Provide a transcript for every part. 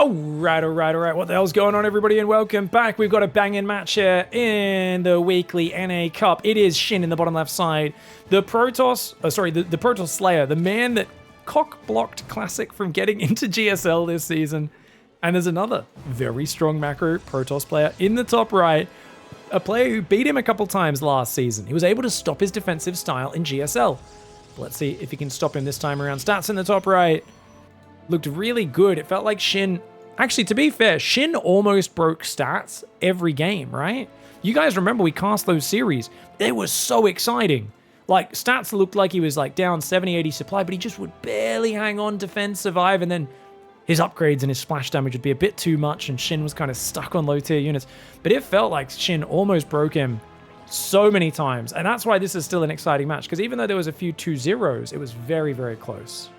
All right. What the hell's going on, everybody, and welcome back. We've got a banging match here in the weekly NA Cup. It is Shin in the bottom left side. The Protoss, the Protoss Slayer, the man that cock-blocked Classic from getting into GSL this season. And there's another very strong macro Protoss player in the top right, a player who beat him a couple times last season. He was able to stop his defensive style in GSL. Let's see if he can stop him this time around. Stats in the top right. Looked really good. It felt like Shin... Actually, to be fair, Shin almost broke Stats every game, right? You guys remember we cast those series. They were so exciting. Like, Stats looked like he was like down 70, 80 supply, but he just would barely hang on, defend, survive, and then his upgrades and his splash damage would be a bit too much, and Shin was kind of stuck on low-tier units. But it felt like Shin almost broke him so many times, and that's why this is still an exciting match, because even though there was a few 2-0s, it was very, very close.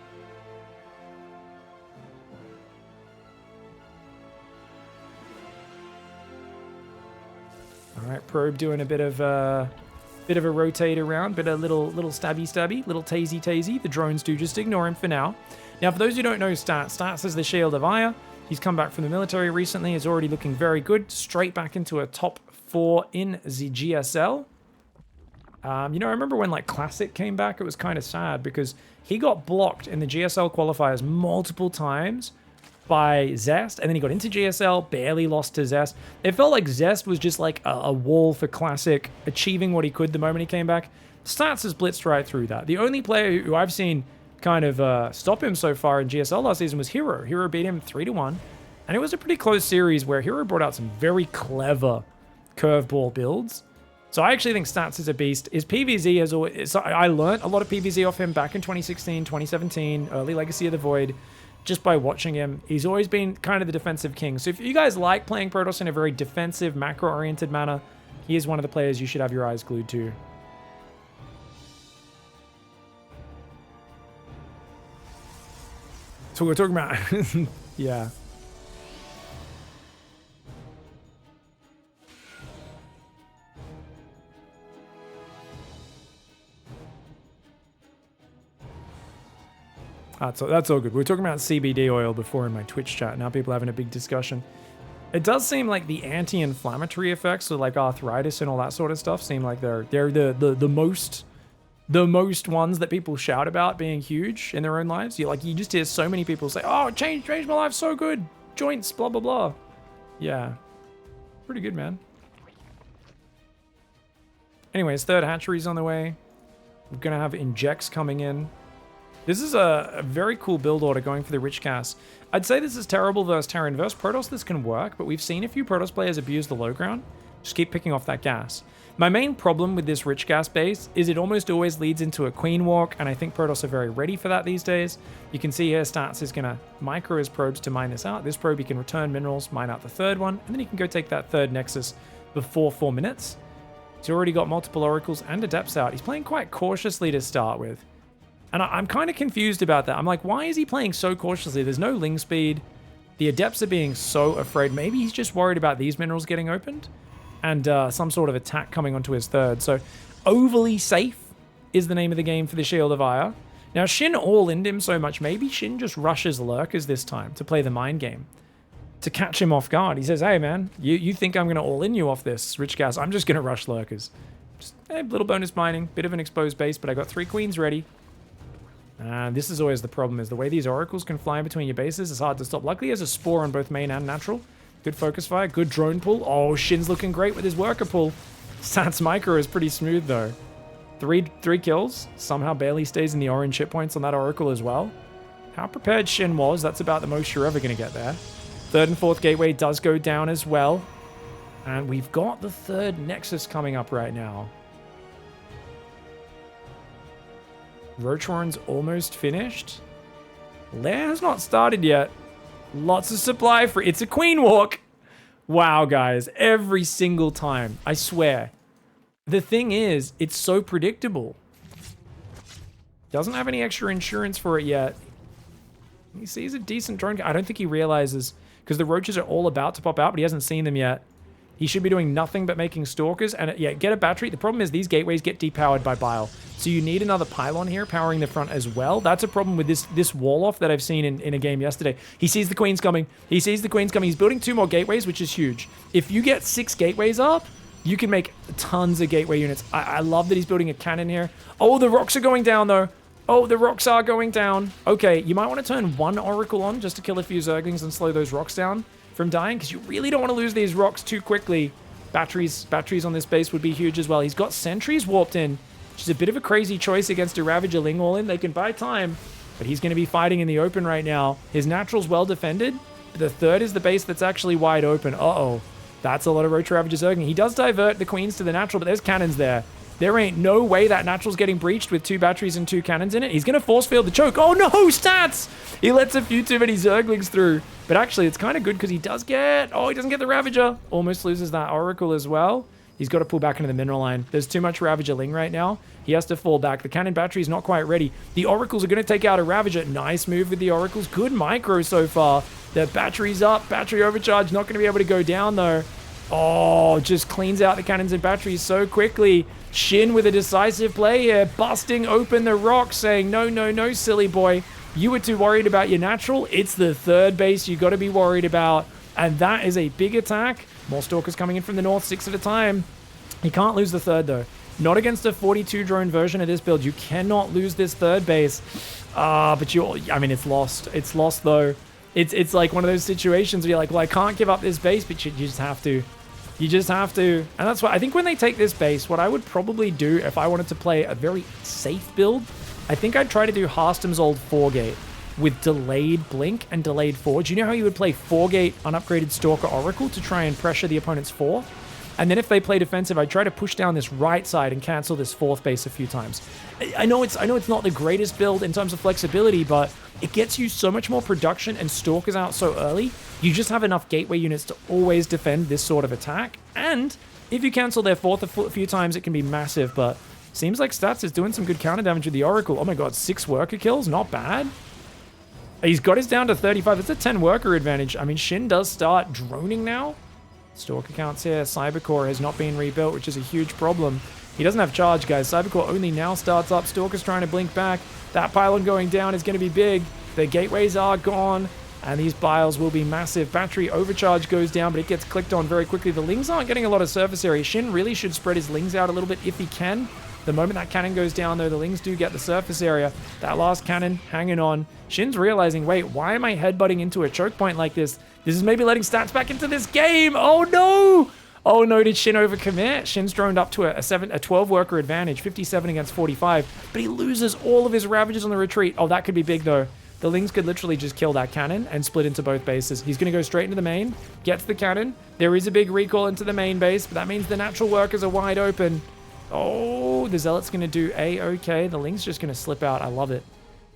All right, Probe doing a bit of a rotate around, bit of little stabby, little tasey. The drones do, just ignore him for now. Now, for those who don't know Stats is the Shield of Aya. He's come back from the military recently. Is already looking very good. Straight back into a top 4 in the GSL. I remember when like Classic came back, it was kind of sad because he got blocked in the GSL qualifiers multiple times by Zest, and then he got into GSL, barely lost to Zest. It felt like Zest was just like a wall for Classic, achieving what he could the moment he came back. Stats has blitzed right through that. The only player who I've seen kind of stop him so far in GSL last season was Hero. Hero beat him 3-1, and it was a pretty close series where Hero brought out some very clever curveball builds. So I actually think Stats is a beast. His PvZ has always... I learned a lot of PvZ off him back in 2016, 2017, early Legacy of the Void. Just by watching him, he's always been kind of the defensive king. So if you guys like playing Protoss in a very defensive, macro-oriented manner, he is one of the players you should have your eyes glued to. So we're talking about... yeah. That's all good. We were talking about CBD oil before in my Twitch chat. Now people are having a big discussion. It does seem like the anti-inflammatory effects, so like arthritis and all that sort of stuff, seem like they're the most ones that people shout about being huge in their own lives. You just hear so many people say, "Oh, it changed my life so good. Joints, blah blah blah." Yeah, pretty good, man. Anyways, third hatchery's on the way. We're gonna have injects coming in. This is a very cool build order going for the Rich Gas. I'd say this is terrible versus Terran. Versus Protoss, this can work, but we've seen a few Protoss players abuse the low ground. Just keep picking off that gas. My main problem with this Rich Gas base is it almost always leads into a Queen Walk, and I think Protoss are very ready for that these days. You can see here Stats is going to micro his probes to mine this out. This probe, he can return minerals, mine out the third one, and then he can go take that third Nexus before 4 minutes. He's already got multiple Oracles and Adepts out. He's playing quite cautiously to start with. And I'm kind of confused about that. I'm like, why is he playing so cautiously? There's no Ling speed. The Adepts are being so afraid. Maybe he's just worried about these minerals getting opened and some sort of attack coming onto his third. So overly safe is the name of the game for the Shield of Aya. Now, Shin all-inned him so much. Maybe Shin just rushes Lurkers this time to play the mind game, to catch him off guard. He says, hey, man, you think I'm going to all-in you off this Rich Gas? I'm just going to rush Lurkers. Just a little bonus mining, bit of an exposed base, but I got 3 Queens ready. This is always the problem, is the way these Oracles can fly in between your bases is hard to stop. Luckily, he has a Spore on both main and natural. Good focus fire, good drone pull. Oh, Shin's looking great with his worker pull. Stats micro is pretty smooth, though. Three kills. Somehow barely stays in the orange hit points on that Oracle as well. How prepared Shin was, that's about the most you're ever going to get there. Third and fourth gateway does go down as well. And we've got the third Nexus coming up right now. Roachhorn's almost finished. Lair has not started yet. Lots of supply for... It's a Queen Walk. Wow, guys. Every single time. I swear. The thing is, it's so predictable. Doesn't have any extra insurance for it yet. He sees a decent drone. I don't think he realizes, because the Roaches are all about to pop out, but he hasn't seen them yet. He should be doing nothing but making Stalkers. And yeah, get a battery. The problem is these gateways get depowered by Bile. So you need another pylon here powering the front as well. That's a problem with this wall off that I've seen in a game yesterday. He sees the Queens coming. He sees the Queens coming. He's building 2 more gateways, which is huge. If you get 6 gateways up, you can make tons of gateway units. I love that he's building a cannon here. Oh, the rocks are going down, though. Oh, the rocks are going down. Okay, you might want to turn 1 Oracle on just to kill a few Zerglings and slow those rocks down from dying, because you really don't want to lose these rocks too quickly. Batteries on this base would be huge as well. He's got sentries warped in, which is a bit of a crazy choice against a Ravager Ling all in. They can buy time, but he's going to be fighting in the open right now. His natural's well defended, but the third is the base that's actually wide open. Uh-oh. That's a lot of Roach Ravager Zergling. He does divert the Queens to the natural, but there's cannons there. There ain't no way that natural's getting breached with 2 batteries and 2 cannons in it. He's going to force field the choke. Oh no, stats! He lets a few too many Zerglings through. But actually, it's kind of good because he does get... Oh, he doesn't get the Ravager. Almost loses that Oracle as well. He's got to pull back into the mineral line. There's too much Ravager Ling right now. He has to fall back. The cannon battery is not quite ready. The Oracles are going to take out a Ravager. Nice move with the Oracles. Good micro so far. The battery's up. Battery overcharge. Not going to be able to go down though. Oh, just cleans out the cannons and batteries so quickly. Shin with a decisive play here, busting open the rock, saying, no, no, no, silly boy. You were too worried about your natural. It's the third base you got to be worried about. And that is a big attack. More Stalkers coming in from the north, 6 at a time. He can't lose the third, though. Not against a 42 drone version of this build. You cannot lose this third base. But I mean, it's lost. It's lost, though. It's like one of those situations where you're like, well, I can't give up this base, but you just have to. You just have to. And that's why I think when they take this base, what I would probably do if I wanted to play a very safe build, I think I'd try to do Harstom's old 4-gate with delayed blink and delayed forge. You know how you would play 4-gate unupgraded Stalker Oracle to try and pressure the opponent's 4? And then if they play defensive, I'd try to push down this right side and cancel this 4th base a few times. I know it's not the greatest build in terms of flexibility, but it gets you so much more production and Stalkers out so early. You just have enough gateway units to always defend this sort of attack. And if you cancel their 4th a few times, it can be massive. But seems like Stats is doing some good counter damage with the Oracle. Oh my god, 6 worker kills, not bad. He's got his down to 35. That's a 10 worker advantage. I mean, Shin does start droning now. Stalker counts here. Cybercore has not been rebuilt, which is a huge problem. He doesn't have charge, guys. Cybercore only now starts up. Stalker's trying to blink back. That pylon going down is going to be big. The gateways are gone, and these biles will be massive. Battery overcharge goes down, but it gets clicked on very quickly. The Lings aren't getting a lot of surface area. Shin really should spread his Lings out a little bit if he can. The moment that cannon goes down, though, the Lings do get the surface area. That last cannon hanging on. Shin's realizing, wait, why am I headbutting into a choke point like this? This is maybe letting Stats back into this game. Oh, no! Oh, no, did Shin overcommit? Shin's droned up to a 12 worker advantage, 57 against 45, but he loses all of his Ravagers on the retreat. Oh, that could be big, though. The Lings could literally just kill that cannon and split into both bases. He's going to go straight into the main, gets the cannon. There is a big recall into the main base, but that means the natural workers are wide open. Oh, the Zealot's going to do A-okay. The Ling's just going to slip out. I love it.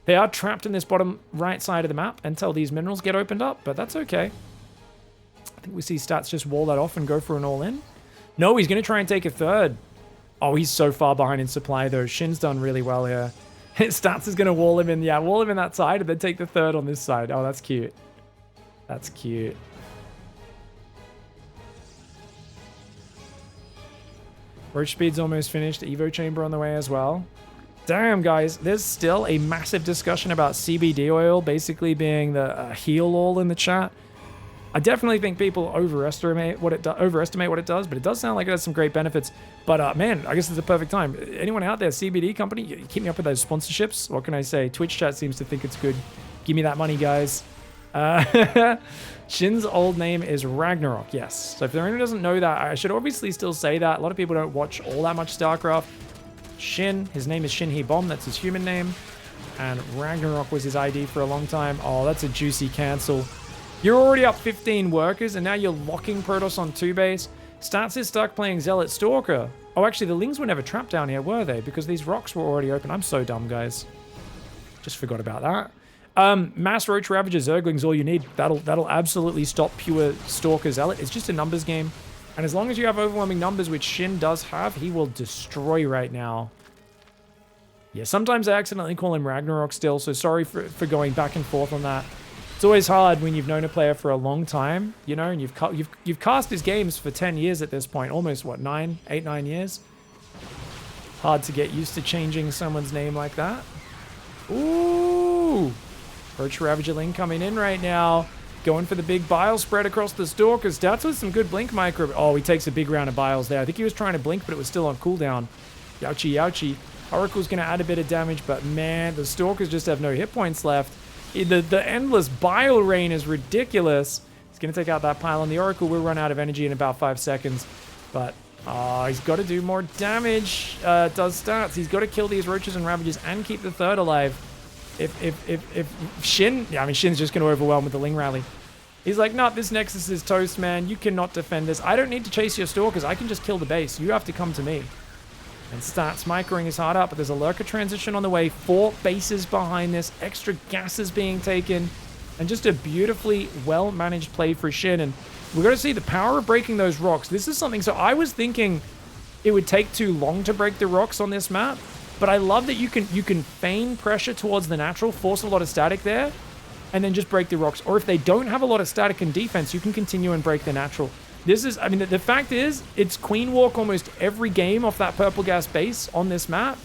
They are trapped in this bottom right side of the map until these minerals get opened up, but that's okay. I think we see Stats just wall that off and go for an all-in. No, he's going to try and take a third. Oh, he's so far behind in supply, though. Shin's done really well here. Stats is going to wall him in. Yeah, wall him in that side and then take the third on this side. Oh, that's cute. That's cute. Roach speed's almost finished. Evo chamber on the way as well. Damn, guys. There's still a massive discussion about CBD oil basically being the heal all in the chat. I definitely think people overestimate what it does, but it does sound like it has some great benefits. But man, I guess it's a perfect time. Anyone out there, CBD company, you keep me up with those sponsorships. What can I say? Twitch chat seems to think it's good. Give me that money, guys. Shin's old name is Ragnarok, yes. So if anyone doesn't know that, I should obviously still say that. A lot of people don't watch all that much StarCraft. Shin, his name is Shin He Bomb, that's his human name. And Ragnarok was his ID for a long time. Oh, that's a juicy cancel. You're already up 15 workers, and now you're locking Protoss on 2 base. Stats is stuck playing Zealot Stalker. Oh, actually, the Lings were never trapped down here, were they? Because these rocks were already open. I'm so dumb, guys. Just forgot about that. Mass Roach Ravager Zergling's all you need. That'll absolutely stop pure Stalker Zealot. It's just a numbers game. And as long as you have overwhelming numbers, which Shin does have, he will destroy right now. Yeah, sometimes I accidentally call him Ragnarok still, so sorry for going back and forth on that. It's always hard when you've known a player for a long time, you know, and you've cast his games for 10 years at this point, almost what, 9 years. Hard to get used to changing someone's name like that. Ooh, Roach Ravager coming in right now, going for the big bile spread across the Stalkers. Stats with some good blink micro. Oh, he takes a big round of biles there. I think he was trying to blink, but it was still on cooldown. Youchie, youchie. Oracle's going to add a bit of damage, but man, the Stalkers just have no hit points left. The endless bile rain is ridiculous. He's going to take out that pylon. The Oracle will run out of energy in about 5 seconds, but he's got to do more damage. Does stats. He's got to kill these Roaches and Ravagers and keep the third alive. If Shin, yeah, I mean, Shin's just going to overwhelm with the Ling Rally. He's like, nah, this Nexus is toast, man. You cannot defend this. I don't need to chase your Stalkers. I can just kill the base. You have to come to me. And Stats microing his heart up, but there's a Lurker transition on the way. 4 bases behind this. Extra gases being taken. And just a beautifully well-managed play for Shin. And we're going to see the power of breaking those rocks. This is something... So I was thinking it would take too long to break the rocks on this map. But I love that you can feign pressure towards the natural, force a lot of static there, and then just break the rocks. Or if they don't have a lot of static in defense, you can continue and break the natural. This is, I mean, the fact is, it's Queen Walk almost every game off that purple gas base on this map.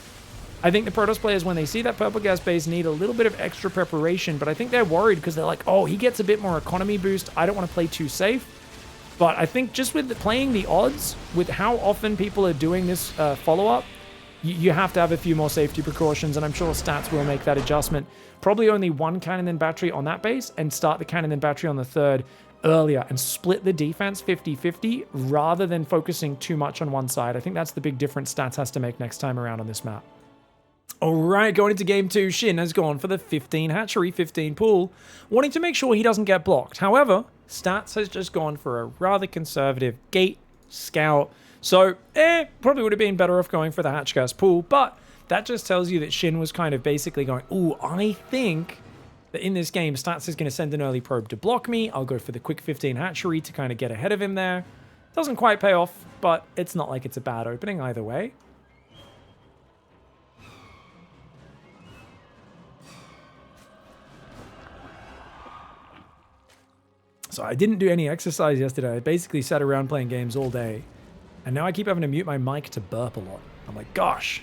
I think the Protoss players, when they see that purple gas base, need a little bit of extra preparation, but I think they're worried because they're like, oh, he gets a bit more economy boost. I don't want to play too safe. But I think just with playing the odds, with how often people are doing this follow-up, you have to have a few more safety precautions, and I'm sure Stats will make that adjustment. Probably only 1 cannon and battery on that base, and start the cannon and battery on the third earlier, and split the defense 50-50 rather than focusing too much on one side. I think that's the big difference Stats has to make next time around on this map. All right, going into game 2, Shin has gone for the 15 hatchery, 15 pool, wanting to make sure he doesn't get blocked. However, Stats has just gone for a rather conservative gate, scout. So, probably would have been better off going for the hatch gas pool, but that just tells you that Shin was kind of basically going, ooh, I think that in this game, Stats is going to send an early probe to block me. I'll go for the quick 15 hatchery to kind of get ahead of him there. Doesn't quite pay off, but it's not like it's a bad opening either way. So I didn't do any exercise yesterday. I basically sat around playing games all day. And now I keep having to mute my mic to burp a lot. I'm like, gosh.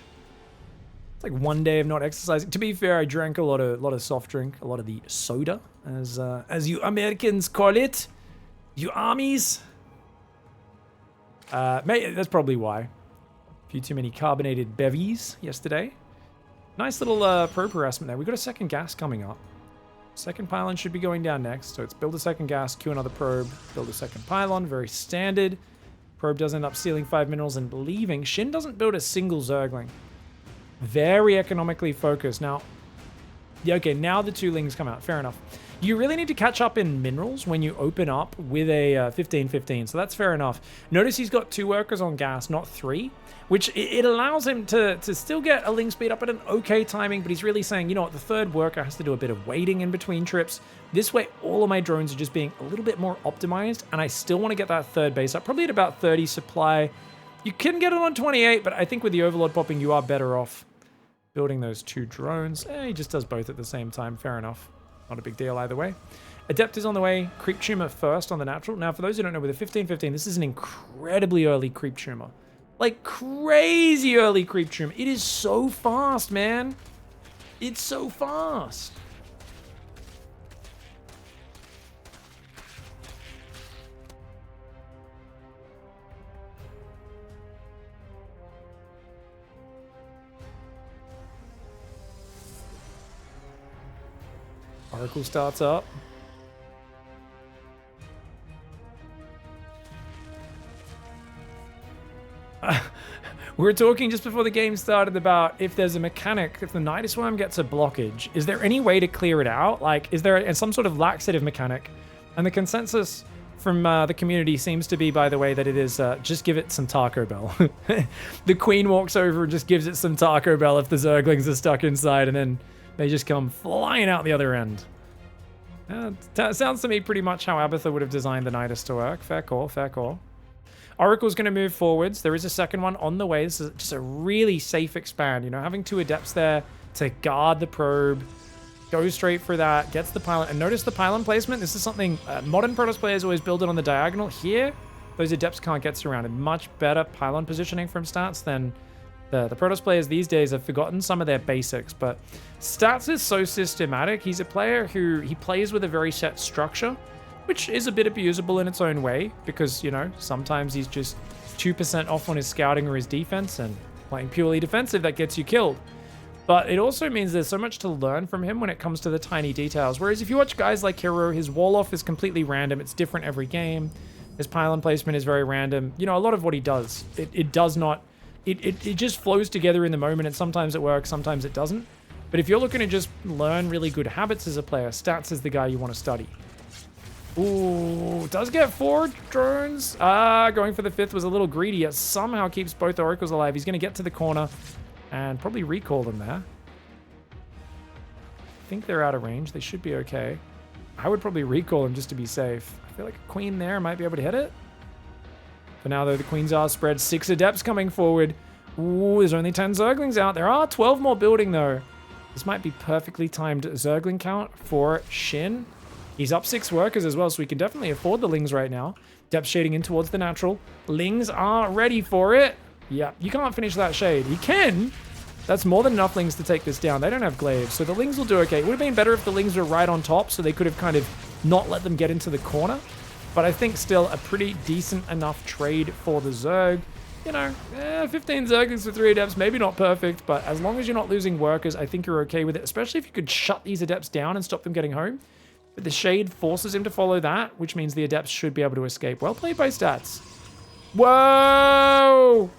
It's like 1 day of not exercising. To be fair, I drank a lot of soft drink, a lot of the soda, as you Americans call it. You armies. That's probably why. A few too many carbonated bevies yesterday. Nice little probe harassment there. We've got a second gas coming up. Second pylon should be going down next. So it's build a second gas, queue another probe, build a second pylon. Very standard. Probe does end up stealing 5 minerals and leaving. Shin doesn't build a single Zergling. Very economically focused. Now, yeah, okay, now the 2 Lings come out. Fair enough. You really need to catch up in minerals when you open up with a 15-15, so that's fair enough. Notice he's got 2 workers on gas, not 3, which it allows him to still get a Ling speed up at an okay timing, but he's really saying, you know what, the 3rd worker has to do a bit of waiting in between trips. This way, all of my drones are just being a little bit more optimized, and I still want to get that 3rd base up, probably at about 30 supply. You can get it on 28, but I think with the Overlord popping, you are better off building those 2 drones. He just does both at the same time, fair enough. Not a big deal either way. Adept is on the way. Creep Tumor first on the natural. Now, for those who don't know, with a 15-15, this is an incredibly early Creep Tumor. Like, crazy early Creep Tumor. It is so fast, man. It's so fast. Oracle starts up. We were talking just before the game started about if there's a mechanic, if the Nidus Worm gets a blockage, is there any way to clear it out? Like, is there some sort of laxative mechanic? And the consensus from the community seems to be, by the way, that it is just give it some Taco Bell. The Queen walks over and just gives it some Taco Bell if the Zerglings are stuck inside, and then they just come flying out the other end. Sounds to me pretty much how Abathur would have designed the Nidus to work. Fair call, fair call. Oracle's going to move forwards. There is a second one on the way. This is just a really safe expand. You know, having 2 Adepts there to guard the probe. goes straight for that, gets the pylon. And notice the pylon placement. This is something modern Protoss players always build it on the diagonal. Here, those Adepts can't get surrounded. Much better pylon positioning from Stats than the Protoss players these days have forgotten some of their basics. But Stats is so systematic. He's a player who he plays with a very set structure, which is a bit abusable in its own way because, you know, sometimes he's just 2% off on his scouting or his defense, and playing purely defensive, that gets you killed. But it also means there's so much to learn from him when it comes to the tiny details. Whereas if you watch guys like Hero, his wall-off is completely random. It's different every game. His pylon placement is very random. You know, a lot of what he does, it does not... It just flows together in the moment, and sometimes it works, sometimes it doesn't. But if you're looking to just learn really good habits as a player, Stats is the guy you want to study. Ooh, does get 4 drones. Going for the 5th was a little greedy. It somehow keeps both Oracles alive. He's going to get to the corner and probably recall them there. I think they're out of range. They should be okay. I would probably recall them just to be safe. I feel like a queen there might be able to hit it. For now, though, the queens are spread. 6 Adepts coming forward. Ooh, there's only 10 Zerglings out. There are 12 more building, though. This might be perfectly timed Zergling count for Shin. He's up 6 workers as well, so we can definitely afford the Lings right now. Depth shading in towards the natural. Lings are ready for it. Yeah, you can't finish that shade. He can. That's more than enough Lings to take this down. They don't have glaives, so the Lings will do okay. It would have been better if the Lings were right on top, so they could have kind of not let them get into the corner. But I think still a pretty decent enough trade for the Zerg. You know, 15 Zerglings for 3 Adepts, maybe not perfect, but as long as you're not losing workers, I think you're okay with it, especially if you could shut these Adepts down and stop them getting home. But the shade forces him to follow that, which means the Adepts should be able to escape. Well played by Stats. Whoa!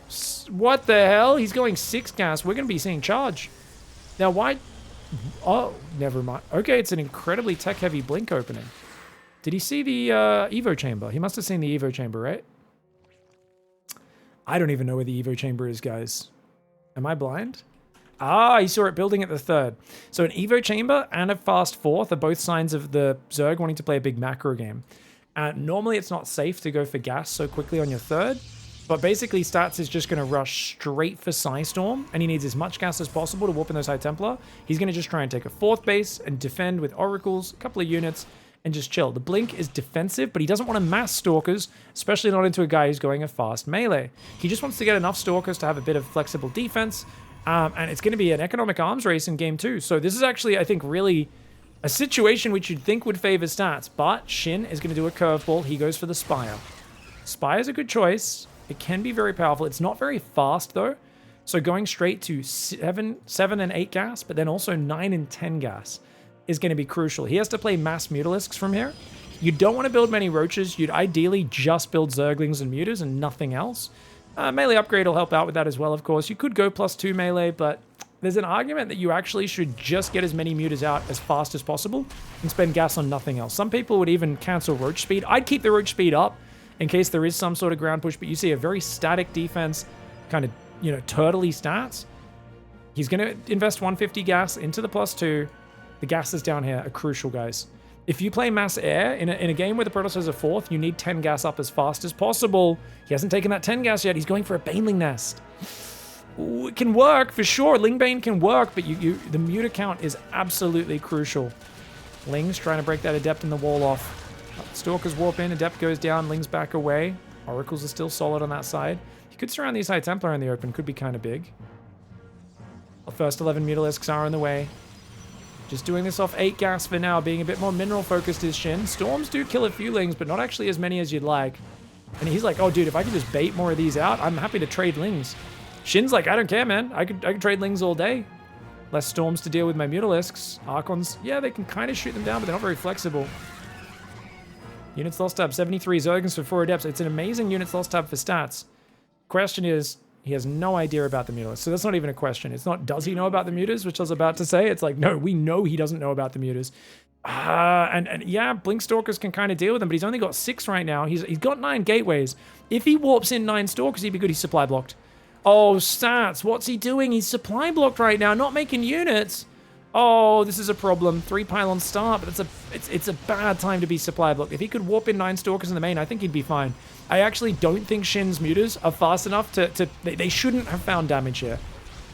What the hell? He's going 6 gas. We're going to be seeing charge. Now, why... Oh, never mind. Okay, it's an incredibly tech-heavy blink opening. Did he see the Evo chamber? He must have seen the Evo chamber, right? I don't even know where the Evo chamber is, guys. Am I blind? Ah, he saw it building at the 3rd. So an Evo chamber and a fast 4th are both signs of the Zerg wanting to play a big macro game. Normally it's not safe to go for gas so quickly on your 3rd, but basically Stats is just going to rush straight for Psystorm, and he needs as much gas as possible to warp in those High Templar. He's going to just try and take a 4th base and defend with Oracles, a couple of units, and just chill. The blink is defensive, but he doesn't want to mass Stalkers, especially not into a guy who's going a fast melee. He just wants to get enough Stalkers to have a bit of flexible defense, and it's going to be an economic arms race in game 2. So this is actually, I think, really a situation which you'd think would favor Stats, but Shin is going to do a curveball. He goes for the Spire. Spire is a good choice. It can be very powerful. It's not very fast, though. So going straight to 7 and 8 gas, but then also 9 and 10 gas is going to be crucial. He has to play mass Mutalisks from here. You don't want to build many Roaches. You'd ideally just build Zerglings and Mutas and nothing else. Melee upgrade will help out with that as well, of course. You could go +2 melee, but there's an argument that you actually should just get as many Mutas out as fast as possible and spend gas on nothing else. Some people would even cancel Roach speed. I'd keep the Roach speed up in case there is some sort of ground push, but you see a very static defense, kind of, you know, turtley stats. He's going to invest 150 gas into the +2. The gases down here are crucial, guys. If you play mass air in a game where the Protoss has a 4th, you need 10 gas up as fast as possible. He hasn't taken that 10 gas yet. He's going for a Baneling Nest. Ooh, it can work for sure. Lingbane can work, but the Muta count is absolutely crucial. Ling's trying to break that Adept in the wall off. Stalkers warp in, Adept goes down, Ling's back away. Oracles are still solid on that side. He could surround these High Templar in the open, could be kind of big. The first 11 Mutalisks are in the way. Just doing this off 8 gas for now, being a bit more mineral focused is Shin. Storms do kill a few Lings, but not actually as many as you'd like. And he's like, oh dude, if I could just bait more of these out, I'm happy to trade Lings. Shin's like, I don't care, man. I could trade Lings all day. Less Storms to deal with my Mutalisks. Archons, yeah, they can kind of shoot them down, but they're not very flexible. Units lost tab, 73 Zerglings for 4 Adepts. It's an amazing units lost tab for Stats. Question is, he has no idea about the Mutas. So that's not even a question. It's not, does he know about the Mutas, which I was about to say. It's like, no, we know he doesn't know about the Mutas. And yeah, Blink Stalkers can kind of deal with them, but he's only got 6 right now. He's got 9 gateways. If he warps in 9 Stalkers, he'd be good. He's supply blocked. Oh, Stats, what's he doing? He's supply blocked right now, not making units. Oh, this is a problem. 3 pylons start, but it's a bad time to be supply blocked. If he could warp in 9 Stalkers in the main, I think he'd be fine. I actually don't think Shin's Mutas are fast enough they shouldn't have found damage here.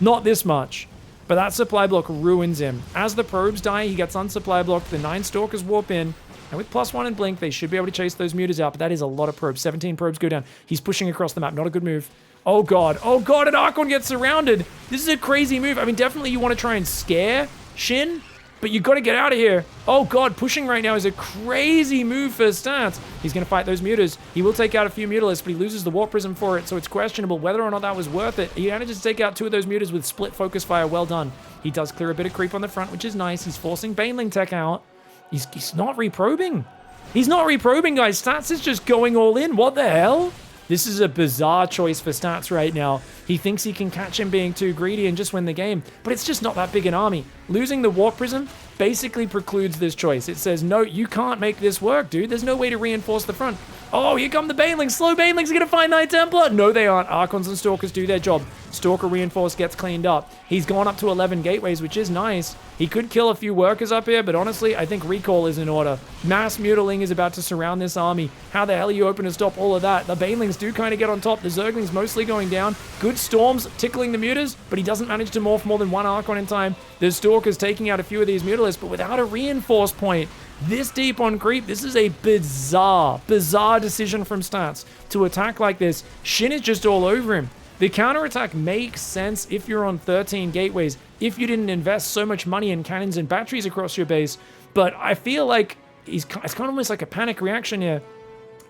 Not this much. But that supply block ruins him. As the probes die, he gets unsupply blocked. The 9 stalkers warp in. And with +1 and blink, they should be able to chase those mutas out. But that is a lot of probes. 17 probes go down. He's pushing across the map. Not a good move. Oh, God. Oh, God. And Archon gets surrounded. This is a crazy move. I mean, definitely you want to try and scare Shin, but you got to get out of here. Oh, God. Pushing right now is a crazy move for Stats. He's going to fight those mutas. He will take out a few mutalisks, but he loses the Warp Prism for it, so it's questionable whether or not that was worth it. He manages to take out 2 of those mutas with split focus fire. Well done. He does clear a bit of creep on the front, which is nice. He's forcing Baneling Tech out. He's not reprobing. He's not reprobing, guys. Stats is just going all in. What the hell? This is a bizarre choice for Stats right now. He thinks he can catch him being too greedy and just win the game, but it's just not that big an army. Losing the Warp Prism basically precludes this choice. It says, no, you can't make this work, dude. There's no way to reinforce the front. Oh, here come the Banelings. Slow Banelings are going to find Knight Templar. No, they aren't. Archons and Stalkers do their job. Stalker reinforce gets cleaned up. He's gone up to 11 gateways, which is nice. He could kill a few workers up here, but honestly, I think recall is in order. Mass Mutiling is about to surround this army. How the hell are you open to stop all of that? The Banelings do kind of get on top. The Zerglings mostly going down. Good storms tickling the mutas, but he doesn't manage to morph more than 1 Archon in time. The Stalkers taking out a few of these mutalisks, but without a reinforce point. This deep on creep, this is a bizarre decision from Stats to attack like this. Shin is just all over him. The counterattack makes sense if you're on 13 gateways, if you didn't invest so much money in cannons and batteries across your base, but I feel like it's kind of almost like a panic reaction here.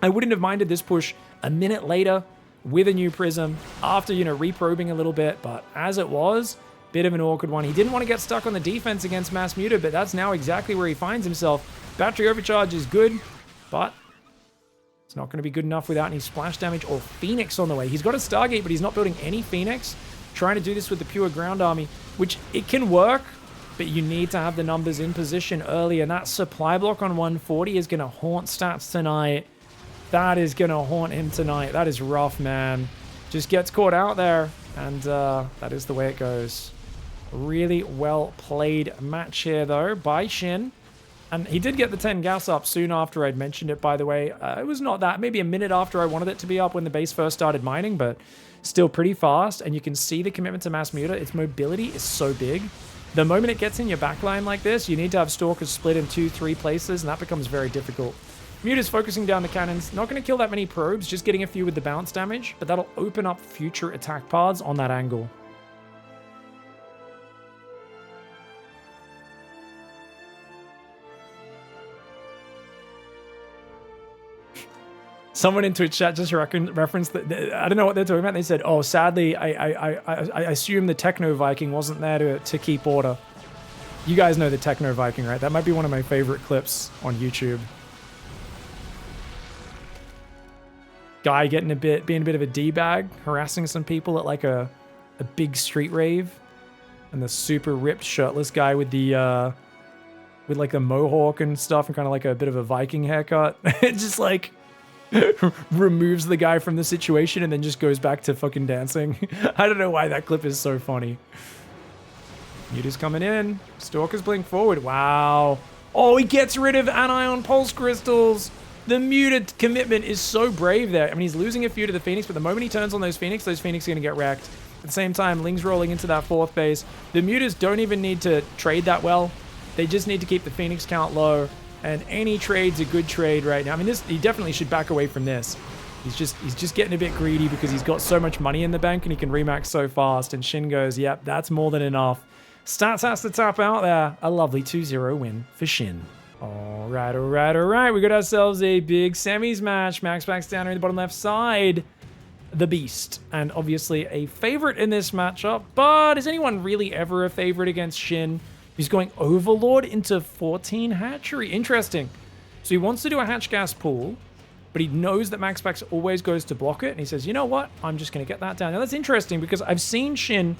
I wouldn't have minded this push a minute later with a new Prism after, reprobing a little bit, but as it was, bit of an awkward one. He didn't want to get stuck on the defense against Mass Muta, but that's now exactly where he finds himself. Battery overcharge is good, but it's not going to be good enough without any splash damage or Phoenix on the way. He's got a Stargate, but he's not building any Phoenix. Trying to do this with the pure ground army, which it can work, but you need to have the numbers in position early, and that supply block on 140 is going to haunt Stats tonight. That is going to haunt him tonight. That is rough, man. Just gets caught out there, and that is the way it goes. Really well played match here, though, by Shin. And he did get the 10 gas up soon after I'd mentioned it, by the way. It was not that, maybe a minute after I wanted it to be up when the base first started mining, but still pretty fast. And you can see the commitment to Mass Muta. Its mobility is so big. The moment it gets in your backline like this, you need to have Stalkers split in 2-3 places, and that becomes very difficult. Muta's focusing down the cannons. Not going to kill that many probes, just getting a few with the bounce damage, but that'll open up future attack paths on that angle. Someone in Twitch chat just referenced that. I don't know what they're talking about. They said, "Oh, sadly, I assume the Techno Viking wasn't there to keep order." You guys know the Techno Viking, right? That might be one of my favorite clips on YouTube. Guy getting being a bit of a d-bag, harassing some people at like a big street rave, and the super ripped shirtless guy with the with like the mohawk and stuff, and kind of like a bit of a Viking haircut. It's just like. Removes the guy from the situation and then just goes back to fucking dancing. I don't know why that clip is so funny. Muta's coming in. Stalkers blink forward. Wow. Oh, he gets rid of anion pulse crystals. The Muta commitment is so brave there. I mean, he's losing a few to the Phoenix, but the moment he turns on those Phoenix are going to get wrecked. At the same time, Ling's rolling into that 4th base. The Mutas don't even need to trade that well. They just need to keep the Phoenix count low. And any trade's a good trade right now. I mean, he definitely should back away from this. He's just getting a bit greedy because he's got so much money in the bank and he can remax so fast. And Shin goes, yep, that's more than enough. Stats has to tap out there. A lovely 2-0 win for Shin. All right. We got ourselves a big semis match. MaxPax down here in the bottom left side. The Beast. And obviously a favorite in this matchup. But is anyone really ever a favorite against Shin? He's going Overlord into 14 hatchery. Interesting. So he wants to do a hatch gas pool, but he knows that MaxPax always goes to block it. And he says, you know what? I'm just going to get that down. Now that's interesting because I've seen Shin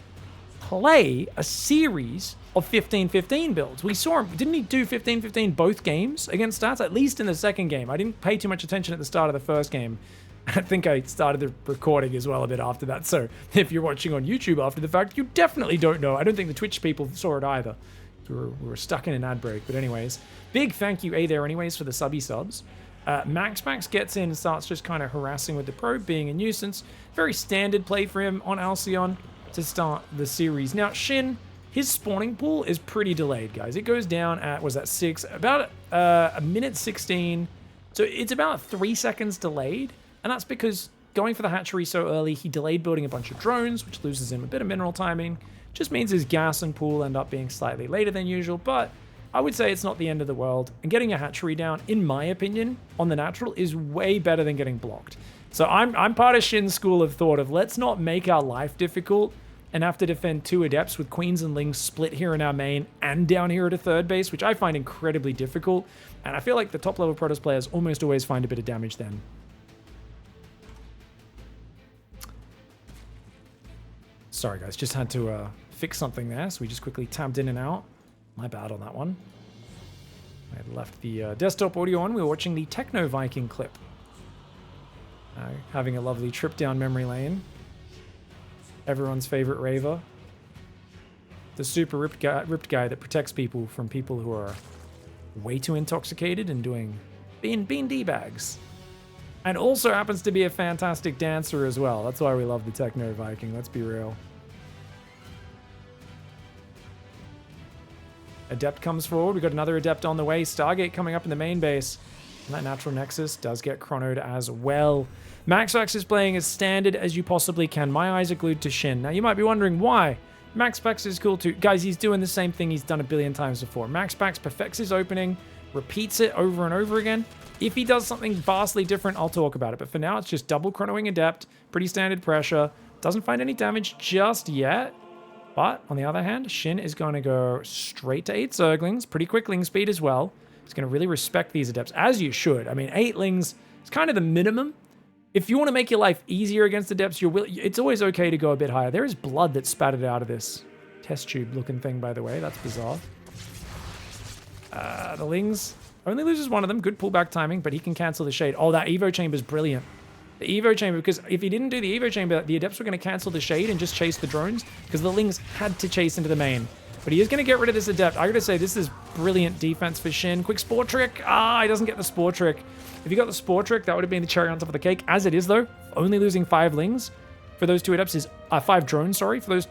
play a series of 15-15 builds. We saw him, didn't he do 15-15 both games against Stats? At least in the second game. I didn't pay too much attention at the start of the first game. I think I started the recording as well a bit after that. So if you're watching on YouTube after the fact, you definitely don't know. I don't think the Twitch people saw it either. We were stuck in an ad break. But anyways, big thank you, there anyways, for the subby subs. MaxPax gets in and starts just kind of harassing with the probe, being a nuisance. Very standard play for him on Alcyon to start the series. Now, Shin his spawning pool is pretty delayed, guys. It goes down at, was that 6? About a minute 16. So it's about 3 seconds delayed. And that's because going for the hatchery so early, he delayed building a bunch of drones, which loses him a bit of mineral timing. Just means his gas and pool end up being slightly later than usual, but I would say it's not the end of the world. And getting a hatchery down, in my opinion, on the natural is way better than getting blocked. So I'm part of Shin's school of thought of let's not make our life difficult and have to defend 2 adepts with queens and lings split here in our main and down here at a third base, which I find incredibly difficult. And I feel like the top level Protoss players almost always find a bit of damage then. Sorry guys, just had to fix something there, so we just quickly tabbed in and out. My bad on that one. I had left the desktop audio on. We were watching the Techno Viking clip. Having a lovely trip down memory lane. Everyone's favorite raver. The super ripped guy that protects people from people who are way too intoxicated and being D-bags. And also happens to be a fantastic dancer as well. That's why we love the Techno Viking, let's be real. Adept comes forward. We got another Adept on the way. Stargate coming up in the main base. And that Natural Nexus does get chronoed as well. MaxPax is playing as standard as you possibly can. My eyes are glued to Shin. Now, you might be wondering why. MaxPax is cool too. Guys, he's doing the same thing he's done a billion times before. MaxPax perfects his opening, repeats it over and over again. If he does something vastly different, I'll talk about it. But for now, it's just double chronoing Adept. Pretty standard pressure. Doesn't find any damage just yet. But, on the other hand, Shin is going to go straight to 8 Zerglings. Pretty quick ling speed as well. He's going to really respect these Adepts, as you should. I mean, 8 lings is kind of the minimum. If you want to make your life easier against Adepts, it's always okay to go a bit higher. There is blood that's spattered out of this test tube looking thing, by the way. That's bizarre. The lings only loses one of them. Good pullback timing, but he can cancel the shade. Oh, that Evo Chamber is brilliant. The Evo Chamber, because if he didn't do the Evo Chamber, the Adepts were going to cancel the shade and just chase the drones, because the lings had to chase into the main. But he is going to get rid of this Adept. I got to say, this is brilliant defense for Shin. Quick Spore Trick. Ah, he doesn't get the Spore Trick. If he got the Spore Trick, that would have been the cherry on top of the cake. As it is, though, only losing 5 lings for those 2 Adepts is... 5 drones, sorry. For those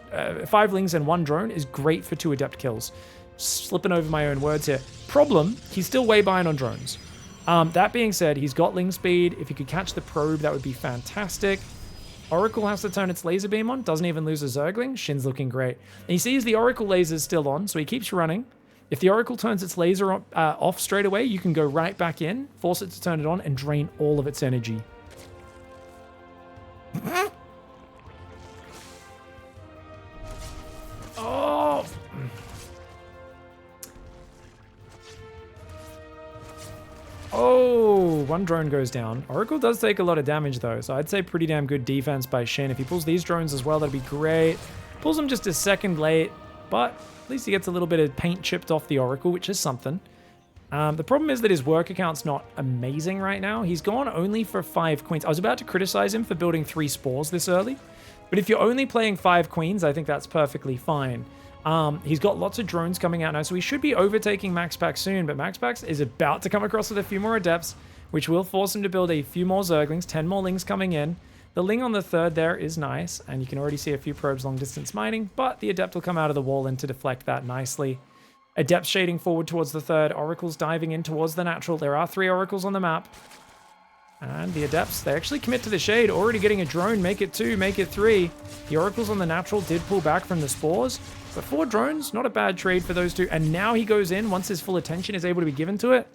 5 lings and 1 drone is great for 2 Adept kills. Slipping over my own words here. Problem, he's still way behind on drones. That being said, he's got ling speed. If he could catch the probe, that would be fantastic. Oracle has to turn its laser beam on. Doesn't even lose a Zergling. Shin's looking great. And he sees the Oracle laser's still on, so he keeps running. If the Oracle turns its laser off straight away, you can go right back in, force it to turn it on, and drain all of its energy. Oh! Oh, 1 drone goes down. Oracle does take a lot of damage though, so I'd say pretty damn good defense by Shin. If he pulls these drones as well, that'd be great. Pulls them just a second late, but at least he gets a little bit of paint chipped off the Oracle, which is something. The problem is that his work account's not amazing right now. He's gone only for 5 queens. I was about to criticize him for building 3 spores this early, but if you're only playing 5 queens, I think that's perfectly fine. He's got lots of drones coming out now, so he should be overtaking MaxPax soon, but MaxPax is about to come across with a few more Adepts, which will force him to build a few more Zerglings, 10 more lings coming in. The ling on the 3rd there is nice, and you can already see a few probes long distance mining, but the Adept will come out of the wall in to deflect that nicely. Adept shading forward towards the 3rd, Oracle's diving in towards the natural. There are 3 Oracles on the map. And the Adepts, they actually commit to the shade, already getting a drone, make it 2, make it 3. The Oracles on the natural did pull back from the spores, but 4 drones, not a bad trade for those 2. And now he goes in, once his full attention is able to be given to it.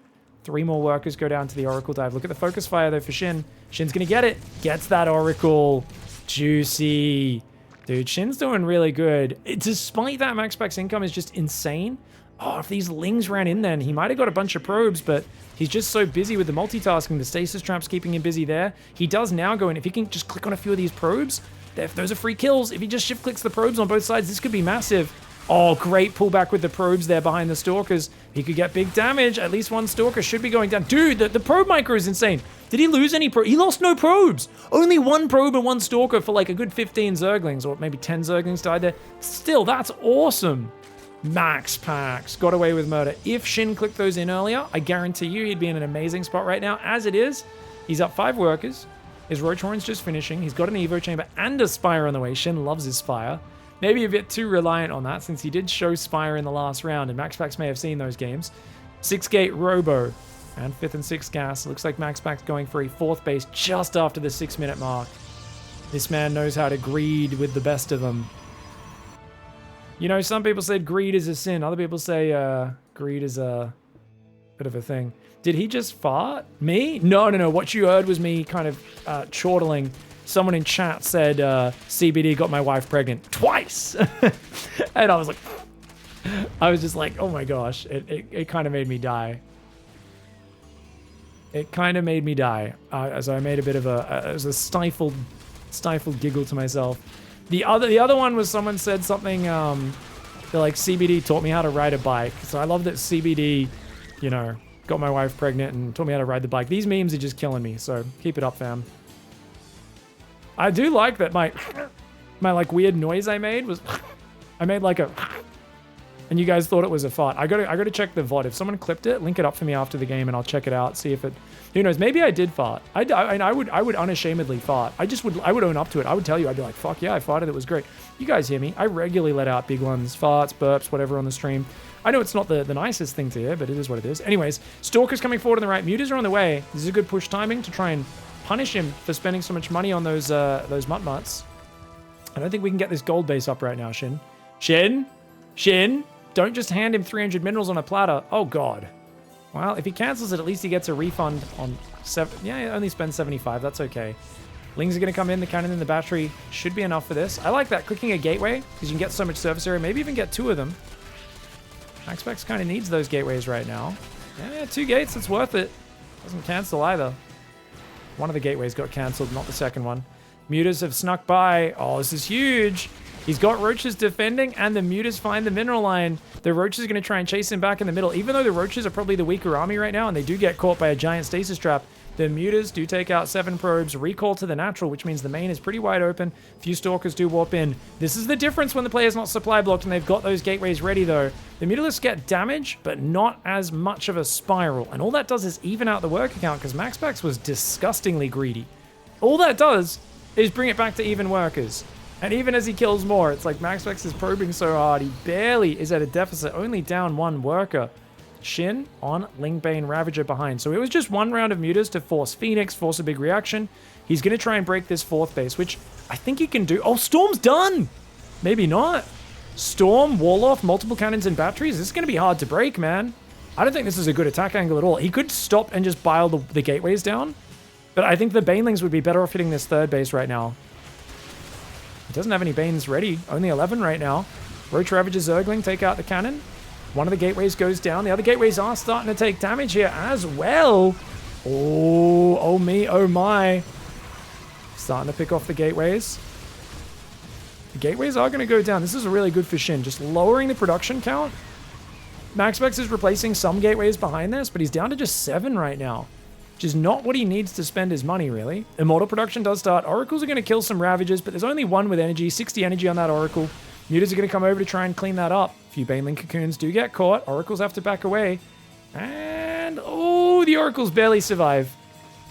3 more workers go down to the Oracle dive. Look at the focus fire though for Shin. Shin's gonna get it. Gets that Oracle. Juicy. Dude, Shin's doing really good. Despite that, MaxPax income is just insane. Oh, if these lings ran in then, he might have got a bunch of probes, but he's just so busy with the multitasking. The stasis trap's keeping him busy there. He does now go in. If he can just click on a few of these probes, those are free kills. If he just shift clicks the probes on both sides, this could be massive. Oh, great pullback with the probes there behind the Stalkers. He could get big damage. At least 1 Stalker should be going down. Dude, the probe micro is insane. Did he lose any probes? He lost no probes. Only 1 probe and 1 Stalker for like a good 15 Zerglings, or maybe 10 Zerglings died there. Still, that's awesome. MaxPax got away with murder. If Shin clicked those in earlier, I guarantee you he'd be in an amazing spot right now. As it is, he's up 5 workers. His Roach Horn's just finishing. He's got an Evo Chamber and a Spire on the way. Shin loves his Spire. maybe a bit too reliant on that since he did show Spire in the last round, and MaxPax may have seen those games. 6-gate Robo and 5th and 6th gas. Looks like MaxPax going for a 4th base just after the 6-minute mark. This man knows how to greed with the best of them. You know, some people said greed is a sin. Other people say greed is a bit of a thing. Did he just fart? Me? No. What you heard was me kind of chortling. Someone in chat said CBD got my wife pregnant twice. And I was like, I was just like, oh my gosh. It kind of made me die. It kind of made me die. As I made a bit of a stifled giggle to myself. The other one was someone said something, they're like, CBD taught me how to ride a bike. So I love that CBD, you know, got my wife pregnant and taught me how to ride the bike. These memes are just killing me, so keep it up, fam. I do like that my like weird noise I made was, I made like a, and you guys thought it was a fart. I gotta check the VOD. If someone clipped it, link it up for me after the game and I'll check it out, see if it, who knows, maybe I did fart. I would unashamedly fart. I would own up to it. I would tell you, I'd be like, fuck yeah, I farted, it was great. You guys hear me. I regularly let out big ones, farts, burps, whatever on the stream. I know it's not the nicest thing to hear, but it is what it is. Anyways, Stalker's coming forward on the right. Mutas are on the way. This is a good push timing to try and punish him for spending so much money on those mutt-mutts. I don't think we can get this gold base up right now, Shin. Shin! Don't just hand him 300 minerals on a platter. Oh, God. Well, if he cancels it, at least he gets a refund on 7. Yeah, he only spends 75. That's okay. Lings are going to come in. The cannon and the battery should be enough for this. I like that. Clicking a gateway, because you can get so much surface area. Maybe even get 2 of them. MaxPax kind of needs those gateways right now. Yeah, 2 gates. It's worth it. Doesn't cancel either. One of the gateways got cancelled, not the second one. Mutas have snuck by. Oh, this is huge. He's got roaches defending, and the mutas find the mineral line. The roaches are going to try and chase him back in the middle. Even though the roaches are probably the weaker army right now, and they do get caught by a giant stasis trap, the mutas do take out 7 probes, recall to the natural, which means the main is pretty wide open. Few stalkers do warp in. This is the difference when the player's not supply blocked and they've got those gateways ready, though. The mutalisks get damage, but not as much of a spiral. And all that does is even out the worker count, because MaxPax was disgustingly greedy. All that does is bring it back to even workers. And even as he kills more, it's like MaxPax is probing so hard, he barely is at a deficit, only down 1 worker. Shin on Lingbane Ravager behind. So it was just 1 round of mutas to force Phoenix, force a big reaction. He's going to try and break this 4th base, which I think he can do. Oh, Storm's done! Maybe not. Storm, Warlock, multiple cannons and batteries. This is going to be hard to break, man. I don't think this is a good attack angle at all. He could stop and just bile the gateways down. But I think the Banelings would be better off hitting this 3rd base right now. He doesn't have any Banes ready. Only 11 right now. Roach Ravager Zergling take out the cannon. One of the gateways goes down. The other gateways are starting to take damage here as well. Oh me, oh my. Starting to pick off the gateways. The gateways are going to go down. This is really good for Shin. Just lowering the production count. MaxPax is replacing some gateways behind this, but he's down to just 7 right now. Which is not what he needs to spend his money, really. Immortal production does start. Oracles are going to kill some Ravagers, but there's only 1 with energy. 60 energy on that Oracle. Mutas are going to come over to try and clean that up. A few Baneling Cocoons do get caught. Oracles have to back away. And, oh, the Oracles barely survive.